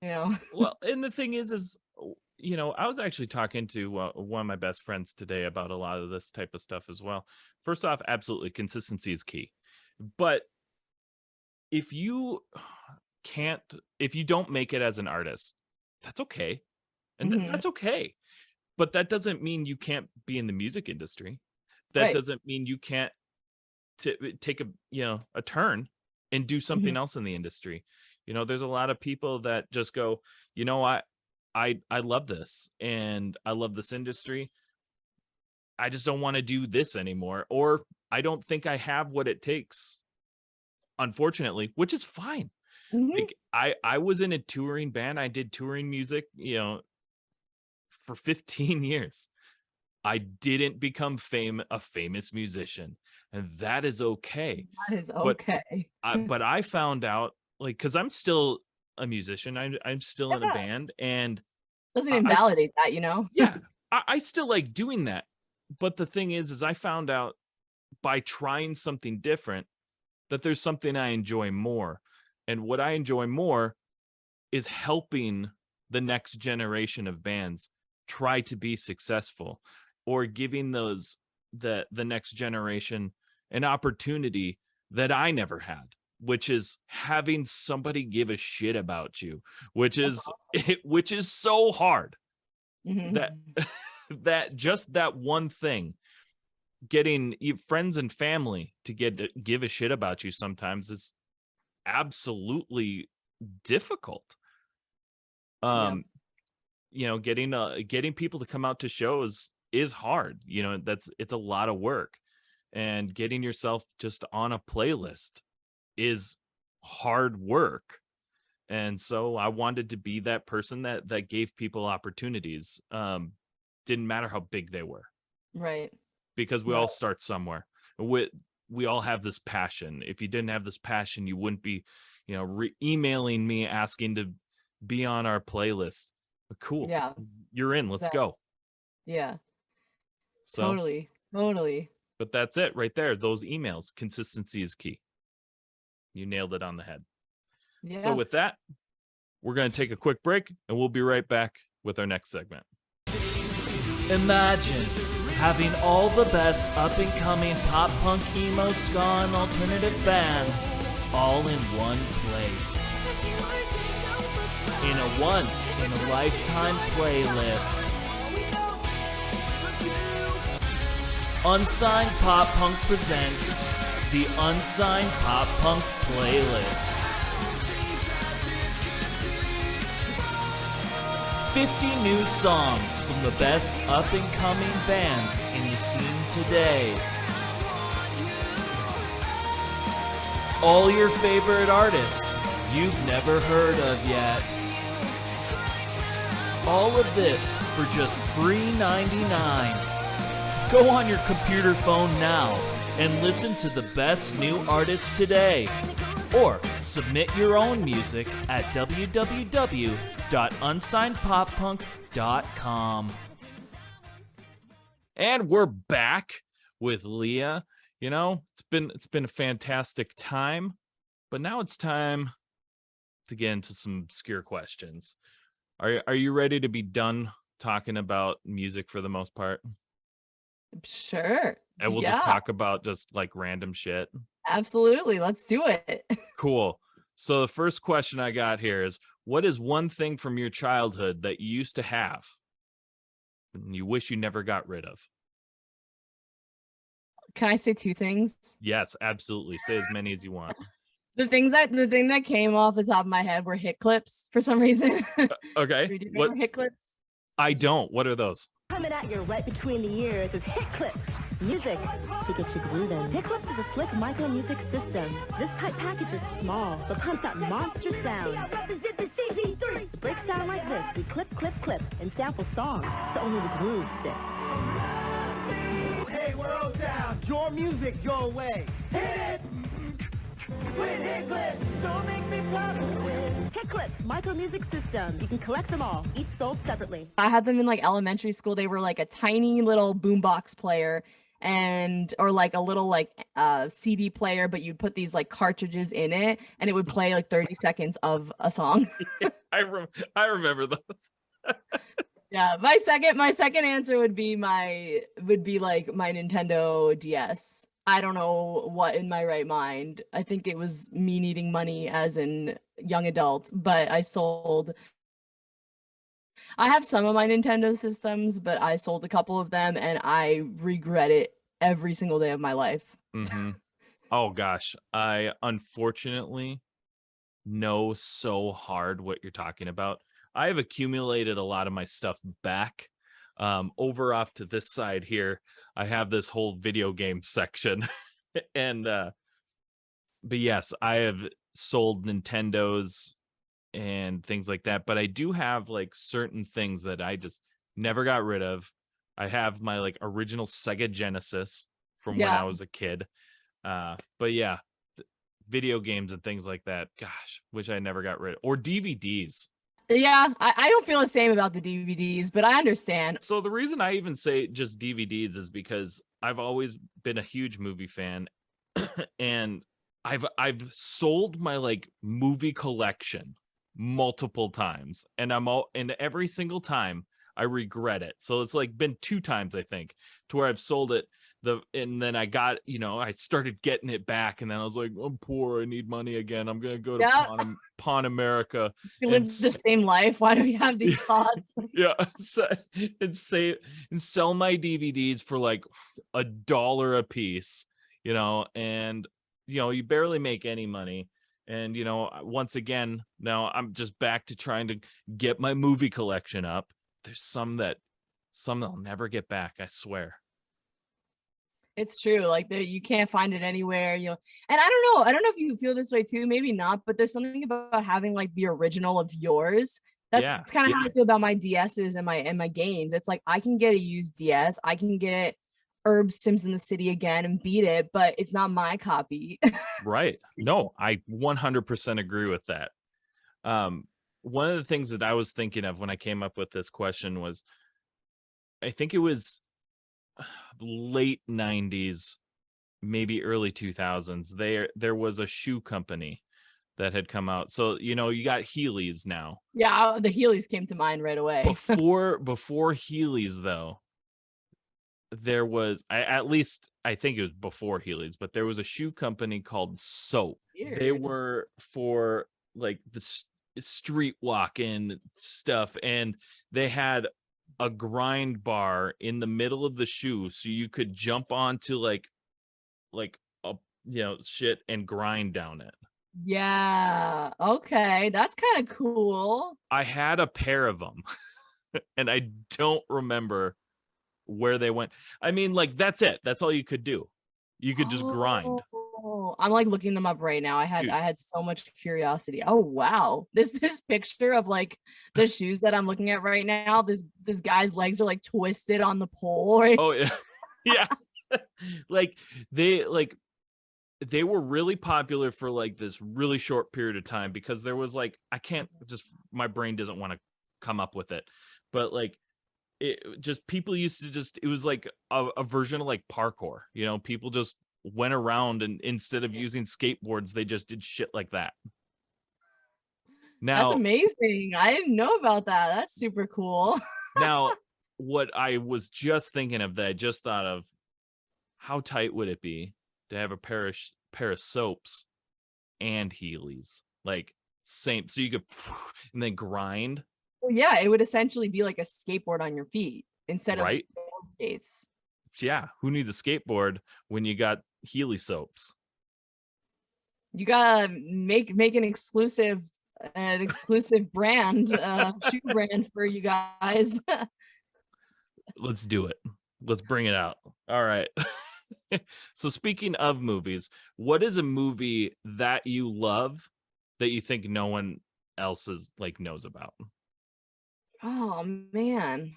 Speaker 3: Well, and the thing is, I was actually talking to one of my best friends today about a lot of this type of stuff as well. First off, absolutely, consistency is key. But if you don't make it as an artist, that's okay. And that's okay. But that doesn't mean you can't be in the music industry. That
Speaker 2: Right.
Speaker 3: doesn't mean you can't take a turn and do something else in the industry. There's a lot of people that just go, I love this and I love this industry. I just don't want to do this anymore, or I don't think I have what it takes, unfortunately, which is fine. Like I was in a touring band. I did touring music, for 15 years. I didn't become a famous musician, and that is okay.
Speaker 2: That is okay.
Speaker 3: But I found out, like, because I'm still a musician. I'm still in a band, and
Speaker 2: Doesn't invalidate that,
Speaker 3: yeah, I still like doing that. But the thing is I found out by trying something different that there's something I enjoy more. And what I enjoy more is helping the next generation of bands try to be successful, or giving the next generation an opportunity that I never had, which is having somebody give a shit about you, which is so hard. That just that one thing, getting friends and family to give a shit about you sometimes is absolutely difficult. Getting people to come out to shows is hard. It's a lot of work, and getting yourself just on a playlist is hard work. And so I wanted to be that person that gave people opportunities. Didn't matter how big they were,
Speaker 2: Right.
Speaker 3: because we all start somewhere. We all have this passion. If you didn't have this passion, you wouldn't be emailing me asking to be on our playlist. But cool,
Speaker 2: Yeah,
Speaker 3: you're in, let's go.
Speaker 2: yeah.
Speaker 3: So,
Speaker 2: Totally.
Speaker 3: but that's it right there. Those emails, consistency is key. You nailed it on the head.
Speaker 2: Yeah.
Speaker 3: So with that, we're going to take a quick break, and we'll be right back with our next segment.
Speaker 4: Imagine having all the best up-and-coming pop, punk, emo, ska, and alternative bands all in one place. In a once-in-a-lifetime playlist. Unsigned Pop Punk presents the Unsigned Pop Punk Playlist. 50 new songs from the best up-and-coming bands in the scene today. All your favorite artists you've never heard of yet. All of this for just $3.99. Go on your computer phone now and listen to the best new artists today. Or submit your own music at www.unsignedpoppunk.com.
Speaker 3: And we're back with Leah. It's been a fantastic time, but now it's time to get into some obscure questions. Are you ready to be done talking about music for the most part?
Speaker 2: Sure.
Speaker 3: And we'll just talk about just like random shit.
Speaker 2: Absolutely. Let's do it.
Speaker 3: Cool. So the first question I got here is, what is one thing from your childhood that you used to have and you wish you never got rid of?
Speaker 2: Can I say two things?
Speaker 3: Yes, absolutely. Say as many as you want.
Speaker 2: The thing that came off the top of my head were hit clips for some reason.
Speaker 3: Okay.
Speaker 2: Do you remember hit clips?
Speaker 3: I don't. What are those?
Speaker 5: Coming at you right between the ears is Hit Clips. Music to get you grooving. Hit Clips is a slick micro music system. This type package is small, but pumps out monster sound. It breaks down like this. We clip, and sample songs, so only the groove sticks. Hey, world down. Your music, your way. Hit it! With Hit Clips. Don't make me pop with Hit Clips, micro music system. You can collect them all, each sold separately.
Speaker 2: I had them in like elementary school. They were like a tiny little boombox player, and or like a little like CD player, but you'd put these like cartridges in it and it would play like 30 seconds of a song.
Speaker 3: I remember those.
Speaker 2: Yeah, my second answer would be like my Nintendo DS. I don't know what in my right mind. I think it was me needing money as an young adult, but I have some of my Nintendo systems, but I sold a couple of them and I regret it every single day of my life.
Speaker 3: Mm-hmm. Oh gosh, I unfortunately know so hard what you're talking about. I have accumulated a lot of my stuff back. Over off to this side here, I have this whole video game section. And but yes, I have sold Nintendos and things like that, but I do have like certain things that I just never got rid of. I have my like original Sega Genesis from when I was a kid. But yeah, video games and things like that, gosh, wish I never got rid of. Or DVDs.
Speaker 2: Yeah, I don't feel the same about the DVDs, but I understand.
Speaker 3: So the reason I even say just DVDs is because I've always been a huge movie fan, and I've sold my like movie collection multiple times, and every single time I regret it. So it's like been 2 times I think to where I've sold it. And then I got, I started getting it back, and then I was like, I'm poor, I need money again. I'm gonna go to Pawn America.
Speaker 2: You live the same life. Why do we have these thoughts?
Speaker 3: Yeah, and sell my DVDs for like $1 a piece, and you barely make any money. And once again, now I'm just back to trying to get my movie collection up. There's some I'll never get back, I swear.
Speaker 2: It's true. Like you can't find it anywhere. And I don't know if you feel this way too, maybe not, but there's something about having like the original of yours. That's kind of how I feel about my DSs and my games. It's like I can get a used DS, I can get Herb's Sims in the City again and beat it, but it's not my copy.
Speaker 3: Right. No, I 100% agree with that. One of the things that I was thinking of when I came up with this question was, I think it was late 90s, maybe early 2000s. There was a shoe company that had come out. So you got Heelys now.
Speaker 2: Yeah, the Heelys came to mind right away.
Speaker 3: before Heelys though, there was I think it was before Heelys, but there was a shoe company called Soap.
Speaker 2: Weird.
Speaker 3: They were for like the street walking stuff, and they had a grind bar in the middle of the shoe, so you could jump onto like a shit and grind down it.
Speaker 2: Yeah, okay, that's kind of cool.
Speaker 3: I had a pair of them and I don't remember where they went. I mean, like, that's it. That's all you could do. You could just grind.
Speaker 2: I'm like looking them up right now. I had so much curiosity. Oh wow. This picture of like the shoes that I'm looking at right now, this guy's legs are like twisted on the pole. Right?
Speaker 3: Oh yeah. Yeah. They were really popular for like this really short period of time, because there was like, my brain doesn't want to come up with it, but like people used to it was like a version of like parkour, people just went around, and instead of using skateboards, they just did shit like that. Now,
Speaker 2: that's amazing. I didn't know about that. That's super cool.
Speaker 3: Now, what I was just thinking of, that I just thought of, how tight would it be to have a pair of Soaps and Heelys, like same, so you could and then grind.
Speaker 2: Well, yeah, it would essentially be like a skateboard on your feet instead of skates.
Speaker 3: Yeah, who needs a skateboard when you got Heely Soaps?
Speaker 2: You gotta make an exclusive brand, shoe brand for you guys.
Speaker 3: Let's do it. Let's bring it out. All right. So speaking of movies, what is a movie that you love that you think no one else knows about?
Speaker 2: Oh man,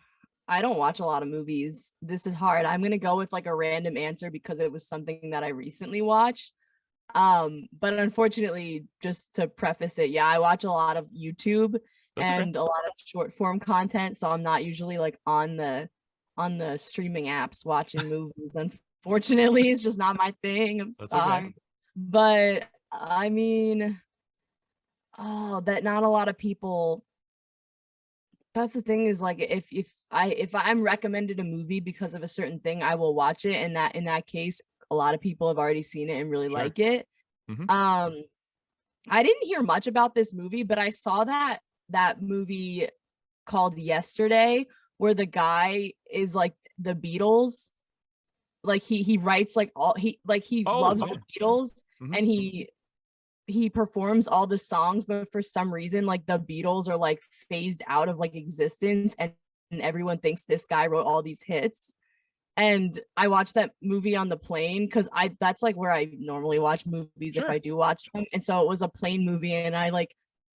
Speaker 2: I don't watch a lot of movies. This is hard. I'm gonna go with like a random answer because it was something that I recently watched. But unfortunately, just to preface it, yeah, I watch a lot of YouTube and a lot of short form content, so I'm not usually like on the streaming apps watching movies, Unfortunately, it's just not my thing. I'm
Speaker 3: That's
Speaker 2: sorry.
Speaker 3: okay.
Speaker 2: But I mean, oh, that not a lot of people. That's the thing is like if I'm recommended a movie because of a certain thing, I will watch it. And that in that case, a lot of people have already seen it and really
Speaker 3: Sure.
Speaker 2: like it.
Speaker 3: Mhm.
Speaker 2: I didn't hear much about this movie, but I saw that movie called Yesterday, where the guy is like the Beatles. Like he writes like all he
Speaker 3: Oh,
Speaker 2: loves
Speaker 3: yeah.
Speaker 2: the Beatles,
Speaker 3: Mhm.
Speaker 2: and he performs all the songs, but for some reason like the Beatles are like phased out of like existence, and everyone thinks this guy wrote all these hits. And I watched that movie on the plane because that's like where I normally watch movies if
Speaker 3: Sure.
Speaker 2: I do watch them. And so it was a plane movie, and I like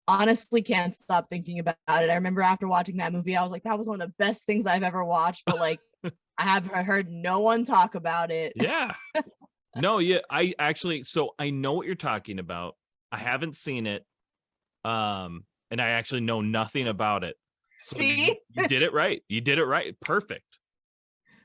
Speaker 2: honestly can't stop thinking about it. I remember after watching that movie, I was like, that was one of the best things I've ever watched, but like I have heard no one talk about it.
Speaker 3: Yeah. No, yeah, I actually, so I know what you're talking about. I haven't seen it. And I actually know nothing about it. So
Speaker 2: See?
Speaker 3: you did it right. You did it right. Perfect.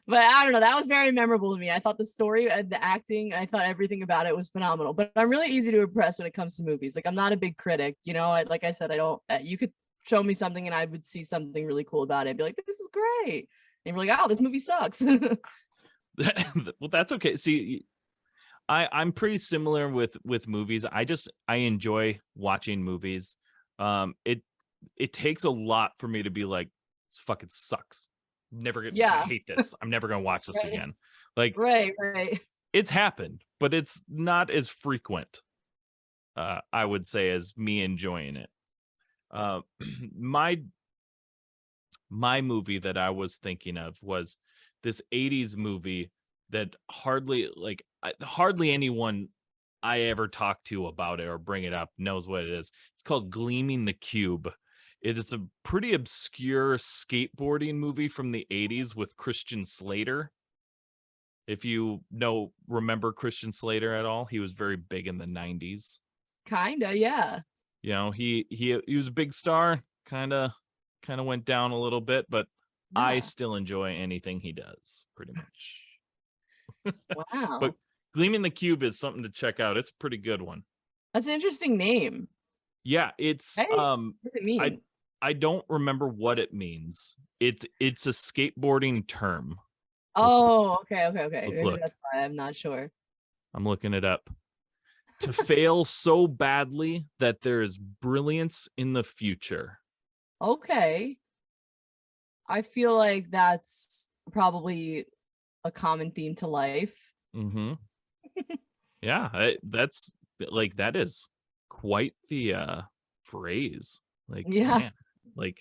Speaker 2: But I don't know, that was very memorable to me. I thought the story and the acting, I thought everything about it was phenomenal. But I'm really easy to impress when it comes to movies. Like I'm not a big critic, you know. Like I said, I don't. You could show me something and I would see something really cool about it and be like, this is great. And you're like, oh, this movie sucks.
Speaker 3: Well, that's okay. See, I'm pretty similar with movies. I enjoy watching movies. It takes a lot for me to be like, this fucking sucks. Never gonna, I
Speaker 2: Yeah.
Speaker 3: hate this. I'm never gonna watch this
Speaker 2: Right.
Speaker 3: again. Like
Speaker 2: right.
Speaker 3: it's happened, but it's not as frequent. I would say as me enjoying it. My movie that I was thinking of was this 80s movie that hardly anyone I ever talk to about it or bring it up knows what it is. It's called Gleaming the Cube. It is a pretty obscure skateboarding movie from the 80s with Christian Slater. If you remember Christian Slater at all, he was very big in the 90s.
Speaker 2: Kinda, yeah.
Speaker 3: You know, he was a big star, kind of went down a little bit, but I
Speaker 2: Yeah.
Speaker 3: still enjoy anything he does pretty much.
Speaker 2: Wow.
Speaker 3: But Gleaming the Cube is something to check out. It's a pretty good one.
Speaker 2: That's an interesting name.
Speaker 3: Yeah, it's
Speaker 2: Hey, what does it mean?
Speaker 3: I don't remember what it means. It's a skateboarding term.
Speaker 2: Oh, okay.
Speaker 3: Let's
Speaker 2: Maybe
Speaker 3: look.
Speaker 2: that's why I'm not sure.
Speaker 3: I'm looking it up. To fail so badly that there is brilliance in the future.
Speaker 2: Okay. I feel like that's probably a common theme to life.
Speaker 3: Mm-hmm. Yeah, that's like that is quite the phrase. Like,
Speaker 2: Yeah.
Speaker 3: man, like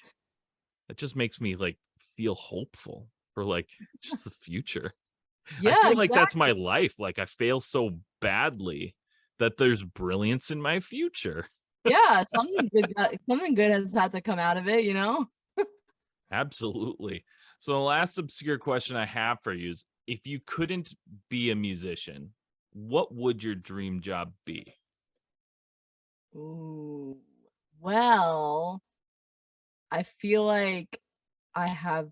Speaker 3: it just makes me like feel hopeful for like just the future.
Speaker 2: Yeah,
Speaker 3: I feel like that's my life. Like I fail so badly that there's brilliance in my future.
Speaker 2: yeah, something good has had to come out of it, you know?
Speaker 3: Absolutely. So the last obscure question I have for you is, if you couldn't be a musician, what would your dream job be?
Speaker 2: Ooh. Well, I feel like I have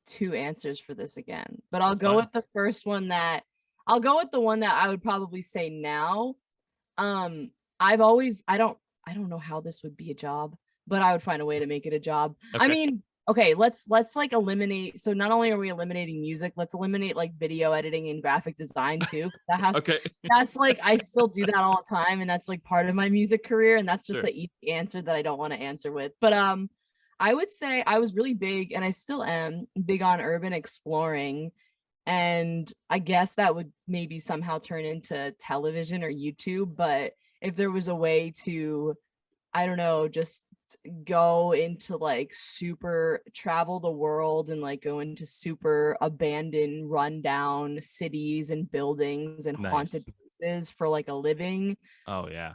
Speaker 2: two answers for this again, but I'll
Speaker 3: That's
Speaker 2: go
Speaker 3: fine.
Speaker 2: with the first one I'll go with the one that I would probably say now. I don't know how this would be a job, but I would find a way to make it a job. I
Speaker 3: Okay.
Speaker 2: mean, okay, let's like eliminate. So not only are we eliminating music, let's eliminate like video editing and graphic design too.
Speaker 3: Okay.
Speaker 2: That's like I still do that all the time, and that's like part of my music career, and that's just
Speaker 3: Sure.
Speaker 2: the easy answer that I don't want to answer with. But I would say I was really big, and I still am big on urban exploring. And I guess that would maybe somehow turn into television or YouTube. But if there was a way to, I don't know, just go into like super travel the world and like go into super abandoned, rundown cities and buildings and haunted
Speaker 3: Nice.
Speaker 2: places for like a living,
Speaker 3: Oh yeah.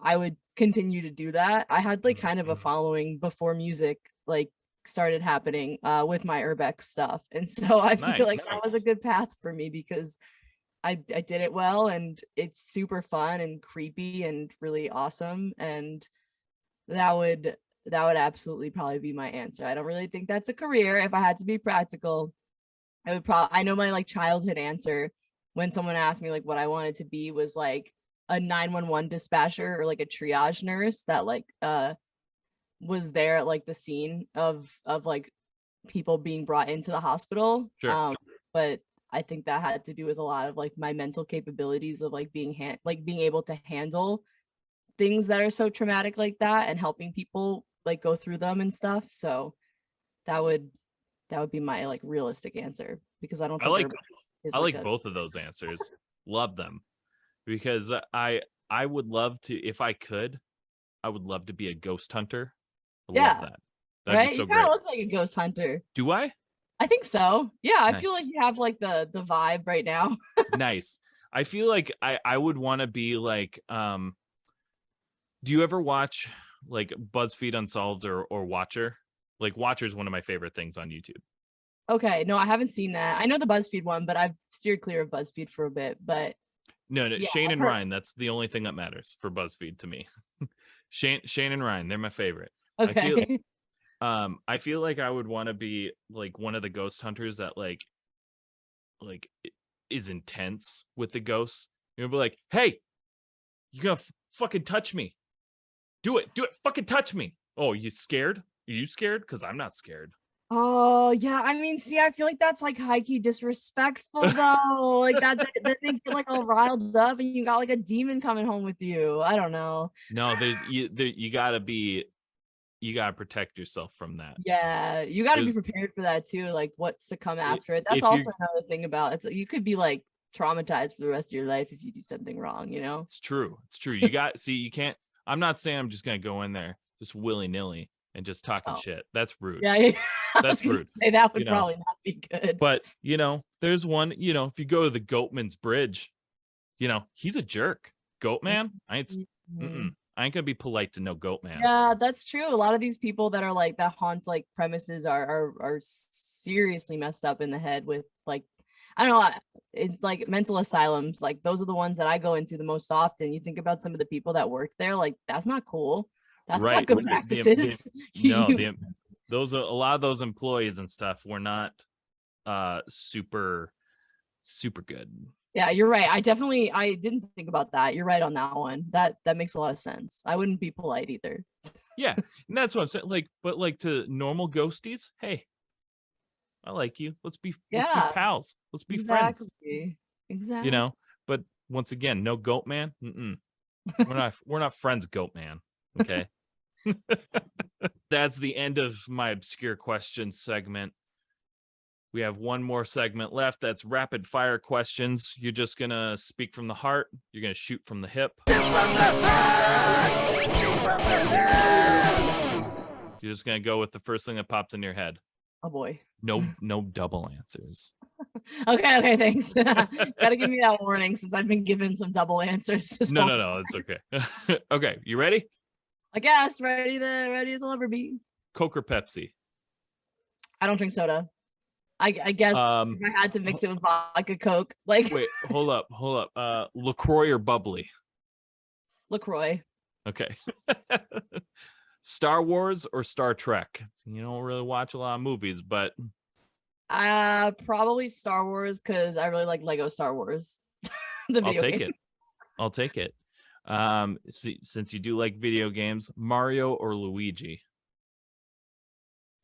Speaker 2: I would continue to do that. I had like kind of a following before music like started happening with my urbex stuff, and so I feel like
Speaker 3: Nice.
Speaker 2: that was a good path for me because I did it well, and it's super fun and creepy and really awesome, and that would absolutely probably be my answer. I don't really think that's a career if I had to be practical. I would probably, I know my like childhood answer when someone asked me like what I wanted to be was like a 911 dispatcher or like a triage nurse that like was there at like the scene of like people being brought into the hospital.
Speaker 3: Sure.
Speaker 2: But I think that had to do with a lot of like my mental capabilities of like being being able to handle things that are so traumatic like that and helping people like go through them and stuff. So that would be my like realistic answer, because I don't think
Speaker 3: I like both of those answers. Love them, because I would love to, if I could, I would love to be a ghost hunter. I love that. That'd
Speaker 2: right?
Speaker 3: be so
Speaker 2: You kind
Speaker 3: great.
Speaker 2: of look like a ghost hunter.
Speaker 3: Do I?
Speaker 2: I think so. Yeah, I
Speaker 3: Nice.
Speaker 2: feel like you have like the vibe right now.
Speaker 3: Nice. I feel like I would want to be like, do you ever watch like BuzzFeed Unsolved or Watcher? Like Watcher is one of my favorite things on YouTube.
Speaker 2: Okay, no, I haven't seen that. I know the BuzzFeed one, but I've steered clear of BuzzFeed for a bit. But
Speaker 3: No,
Speaker 2: yeah,
Speaker 3: Shane
Speaker 2: I've
Speaker 3: and
Speaker 2: heard-
Speaker 3: Ryan, that's the only thing that matters for BuzzFeed to me. Shane and Ryan, they're my favorite.
Speaker 2: okay.
Speaker 3: I feel like I would want to be like one of the ghost hunters that like is intense with the ghosts. You'll be like, hey, you gonna fucking touch me. Do it, fucking touch me. Oh, you scared? Are you scared? Because I'm not scared.
Speaker 2: Oh yeah, I mean, see, I feel like that's like high-key disrespectful though. Like that they get like all riled up and you got like a demon coming home with you. I don't know.
Speaker 3: No, you gotta protect yourself from that.
Speaker 2: Yeah, you got to be
Speaker 3: There's-
Speaker 2: prepared for that too, like what's to come after it.
Speaker 3: if
Speaker 2: That's
Speaker 3: you're-
Speaker 2: also another thing about it. You could be like traumatized for the rest of your life if you do something wrong, you know?
Speaker 3: It's true. You got see, you can't. I'm not saying I'm just gonna go in there just willy-nilly and just talking
Speaker 2: Oh.
Speaker 3: shit. That's rude.
Speaker 2: Yeah, I was
Speaker 3: That's
Speaker 2: gonna
Speaker 3: rude.
Speaker 2: say that would
Speaker 3: You know.
Speaker 2: probably not be good.
Speaker 3: But there's one, if you go to the Goatman's Bridge, he's a jerk. Goatman, I ain't gonna be polite to no Goatman.
Speaker 2: Yeah, that's true. A lot of these people that are like that haunt like premises are seriously messed up in the head with like, I don't know, it's like mental asylums. Like those are the ones that I go into the most often. You think about some of the people that work there, like that's not cool. That's not
Speaker 3: Right.
Speaker 2: good
Speaker 3: The-
Speaker 2: practices.
Speaker 3: No,
Speaker 2: You-
Speaker 3: those are a lot of those employees and stuff were not super good.
Speaker 2: Yeah, you're right. I didn't think about that. You're right on that one. That makes a lot of sense. I wouldn't be polite either.
Speaker 3: Yeah, and that's what I'm saying. Like, but like to normal ghosties, hey, I like you. Let's be
Speaker 2: Yeah.
Speaker 3: pals. Let's be friends.
Speaker 2: Exactly.
Speaker 3: But once again, no Goatman. We're not friends, Goatman. Okay. That's the end of my obscure questions segment. We have one more segment left. That's rapid fire questions. You're just gonna speak from the heart. You're gonna shoot from the hip. You're just gonna go with the first thing that pops in your head.
Speaker 2: Oh boy.
Speaker 3: No double answers.
Speaker 2: Okay, thanks. Gotta give me that warning since I've been given some double answers. This whole time.
Speaker 3: No, it's okay. Okay, you ready?
Speaker 2: I guess ready as I'll ever be.
Speaker 3: Coke or Pepsi?
Speaker 2: I don't drink soda. I guess if I had to mix it with vodka, Coke, like
Speaker 3: Wait, hold up. LaCroix or bubbly?
Speaker 2: LaCroix.
Speaker 3: Okay. Star Wars or Star Trek? You don't really watch a lot of movies, but
Speaker 2: Probably Star Wars because I really like Lego Star Wars.
Speaker 3: I'll take it. Since you do like video games, Mario or Luigi?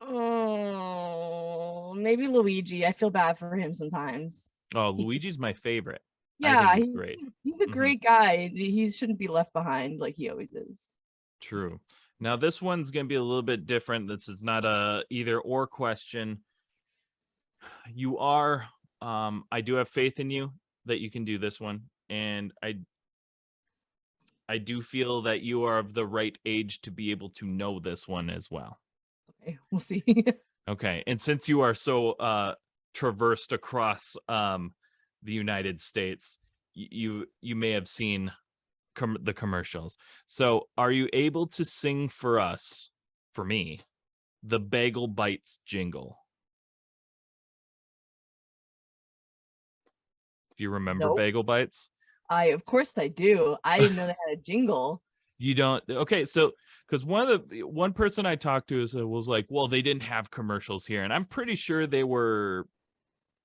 Speaker 2: Oh, maybe Luigi. I feel bad for him sometimes.
Speaker 3: Oh, Luigi's my favorite.
Speaker 2: Yeah,
Speaker 3: I think he's great.
Speaker 2: He's a
Speaker 3: Mhm.
Speaker 2: great guy. He shouldn't be left behind like he always is.
Speaker 3: True. Now this one's gonna be a little bit different. This is not a either or question. You are I do have faith in you that you can do this one, and I do feel that you are of the right age to be able to know this one as well.
Speaker 2: Okay, we'll see.
Speaker 3: Okay, and since you are so traversed across the United States, you may have seen the commercials. So, are you able to sing for us, for me, the Bagel Bites jingle? Do you remember
Speaker 2: Nope.
Speaker 3: Bagel Bites?
Speaker 2: Of course I do. I didn't know they had a jingle.
Speaker 3: You don't. Okay, so because one person I talked to was like, well, they didn't have commercials here, and I'm pretty sure they were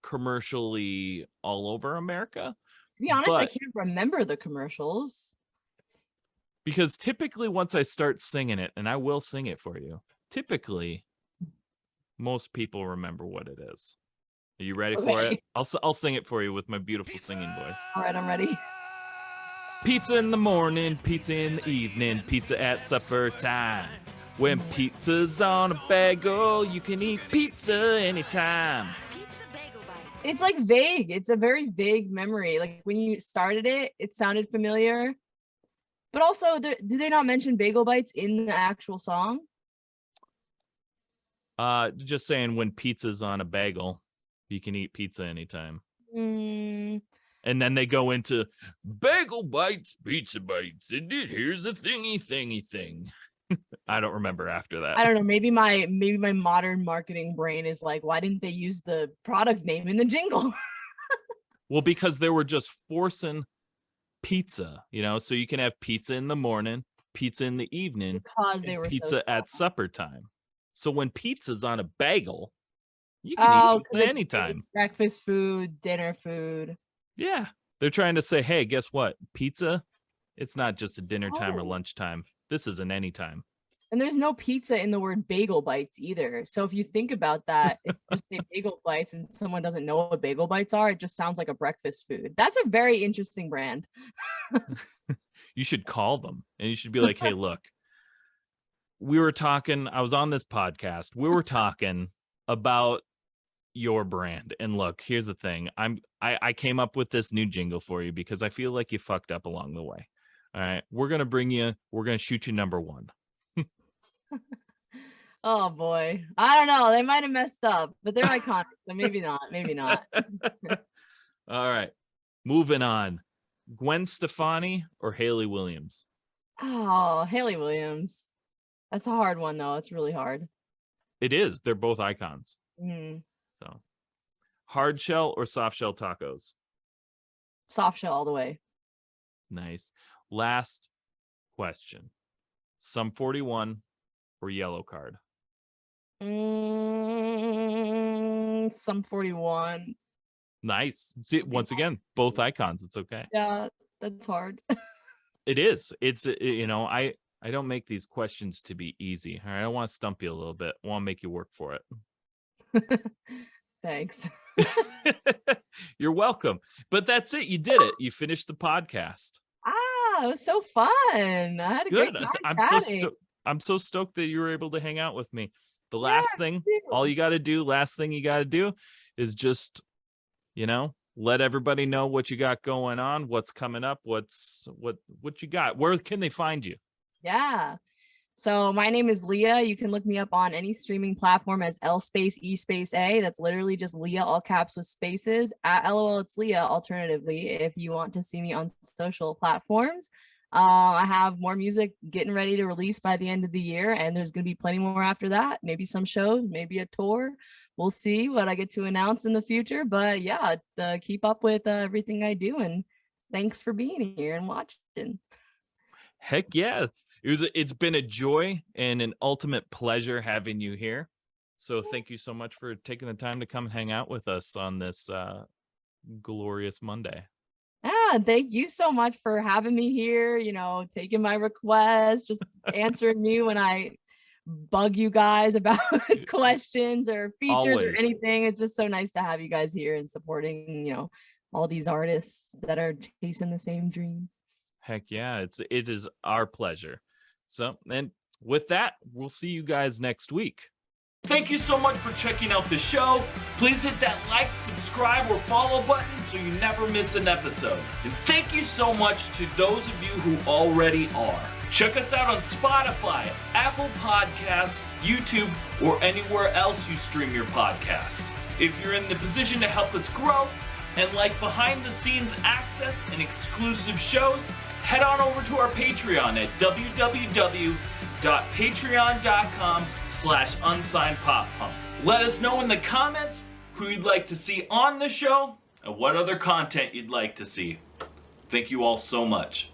Speaker 3: commercially all over America.
Speaker 2: To be honest, I
Speaker 3: But-
Speaker 2: can't remember the commercials.
Speaker 3: Because typically once I start singing it, and I will sing it for you, typically most people remember what it is. Are you ready for it?
Speaker 2: Okay.
Speaker 3: I'll sing it for you with my beautiful singing voice.
Speaker 2: All right, I'm ready.
Speaker 3: Pizza in the morning, pizza in the evening, pizza at supper time. When pizza's on a bagel, you can eat pizza anytime.
Speaker 2: It's like vague. It's a very vague memory. Like when you started it, it sounded familiar. But also, did they not mention bagel bites in the actual song?
Speaker 3: Just saying, when pizza's on a bagel, you can eat pizza anytime.
Speaker 2: Mm,
Speaker 3: And then they go into bagel bites, pizza bites, and here's a thingy thing. I don't remember after that.
Speaker 2: I don't know. Maybe my modern marketing brain is like, why didn't they use the product name in the jingle?
Speaker 3: Well, because they were just forcing pizza, so you can have pizza in the morning, pizza in the evening,
Speaker 2: Because they
Speaker 3: and
Speaker 2: were
Speaker 3: pizza
Speaker 2: so
Speaker 3: at
Speaker 2: small.
Speaker 3: supper time. So when pizza's on a bagel, you
Speaker 2: Oh,
Speaker 3: can
Speaker 2: 'cause
Speaker 3: eat pizza
Speaker 2: it's
Speaker 3: anytime.
Speaker 2: breakfast food, dinner food.
Speaker 3: Yeah. They're trying to say, hey, guess what? Pizza, it's not just a dinner time or
Speaker 2: Oh.
Speaker 3: lunchtime. This is an anytime.
Speaker 2: And there's no pizza in the word bagel bites either. So if you think about that, if you just say bagel bites and someone doesn't know what bagel bites are, it just sounds like a breakfast food. That's a very interesting brand.
Speaker 3: You should call them and you should be like, hey, look, we were talking, I was on this podcast. We were talking about your brand. And look, here's the thing. I came up with this new jingle for you because I feel like you fucked up along the way. All right. We're going to shoot you number one.
Speaker 2: Oh boy. I don't know. They might have messed up, but they're iconic. So maybe not. Maybe not.
Speaker 3: All right. Moving on. Gwen Stefani or Haley Williams?
Speaker 2: Oh, Haley Williams. That's a hard one though. It's really hard.
Speaker 3: It is. They're both icons.
Speaker 2: Mm.
Speaker 3: So hard shell or soft shell tacos?
Speaker 2: Soft shell all the way.
Speaker 3: Nice. Last question. Sum 41 or yellow card?
Speaker 2: Some 41.
Speaker 3: Nice. See, once again, both icons. It's okay.
Speaker 2: Yeah, that's hard.
Speaker 3: It is. It's I don't make these questions to be easy. All right. I don't want to stump you a little bit. I want to make you work for it.
Speaker 2: Thanks.
Speaker 3: You're welcome. But that's it. You did it. You finished the podcast.
Speaker 2: It was so fun. I had a
Speaker 3: Good.
Speaker 2: great time
Speaker 3: I'm
Speaker 2: chatting.
Speaker 3: I'm so stoked that you were able to hang out with me. The last thing,
Speaker 2: too.
Speaker 3: all you got to do, last thing you got to do is just, let everybody know what you got going on, what's coming up, what you got. Where can they find you?
Speaker 2: Yeah. So my name is Leah. You can look me up on any streaming platform as L space E space A. That's literally just Leah, all caps with spaces. At LOL, it's Leah. Alternatively, if you want to see me on social platforms, I have more music getting ready to release by the end of the year, and there's going to be plenty more after that. Maybe some shows, maybe a tour. We'll see what I get to announce in the future. But yeah, keep up with everything I do, and thanks for being here and watching.
Speaker 3: Heck yeah. It's been a joy and an ultimate pleasure having you here. So thank you so much for taking the time to come and hang out with us on this glorious Monday.
Speaker 2: Thank you so much for having me here, taking my requests, just answering me when I bug you guys about questions or features or
Speaker 3: Always.
Speaker 2: anything. It's just so nice to have you guys here and supporting, all these artists that are chasing the same dream.
Speaker 3: Heck yeah, it is our pleasure. So, and with that, we'll see you guys next week.
Speaker 1: Thank you so much for checking out the show. Please hit that like, subscribe, or follow button so you never miss an episode. And thank you so much to those of you who already are. Check us out on Spotify, Apple Podcasts, YouTube, or anywhere else you stream your podcasts. If you're in the position to help us grow and like behind the scenes access and exclusive shows, head on over to our Patreon at www.patreon.com/unsignedpoppunk. Let us know in the comments who you'd like to see on the show and what other content you'd like to see. Thank you all so much.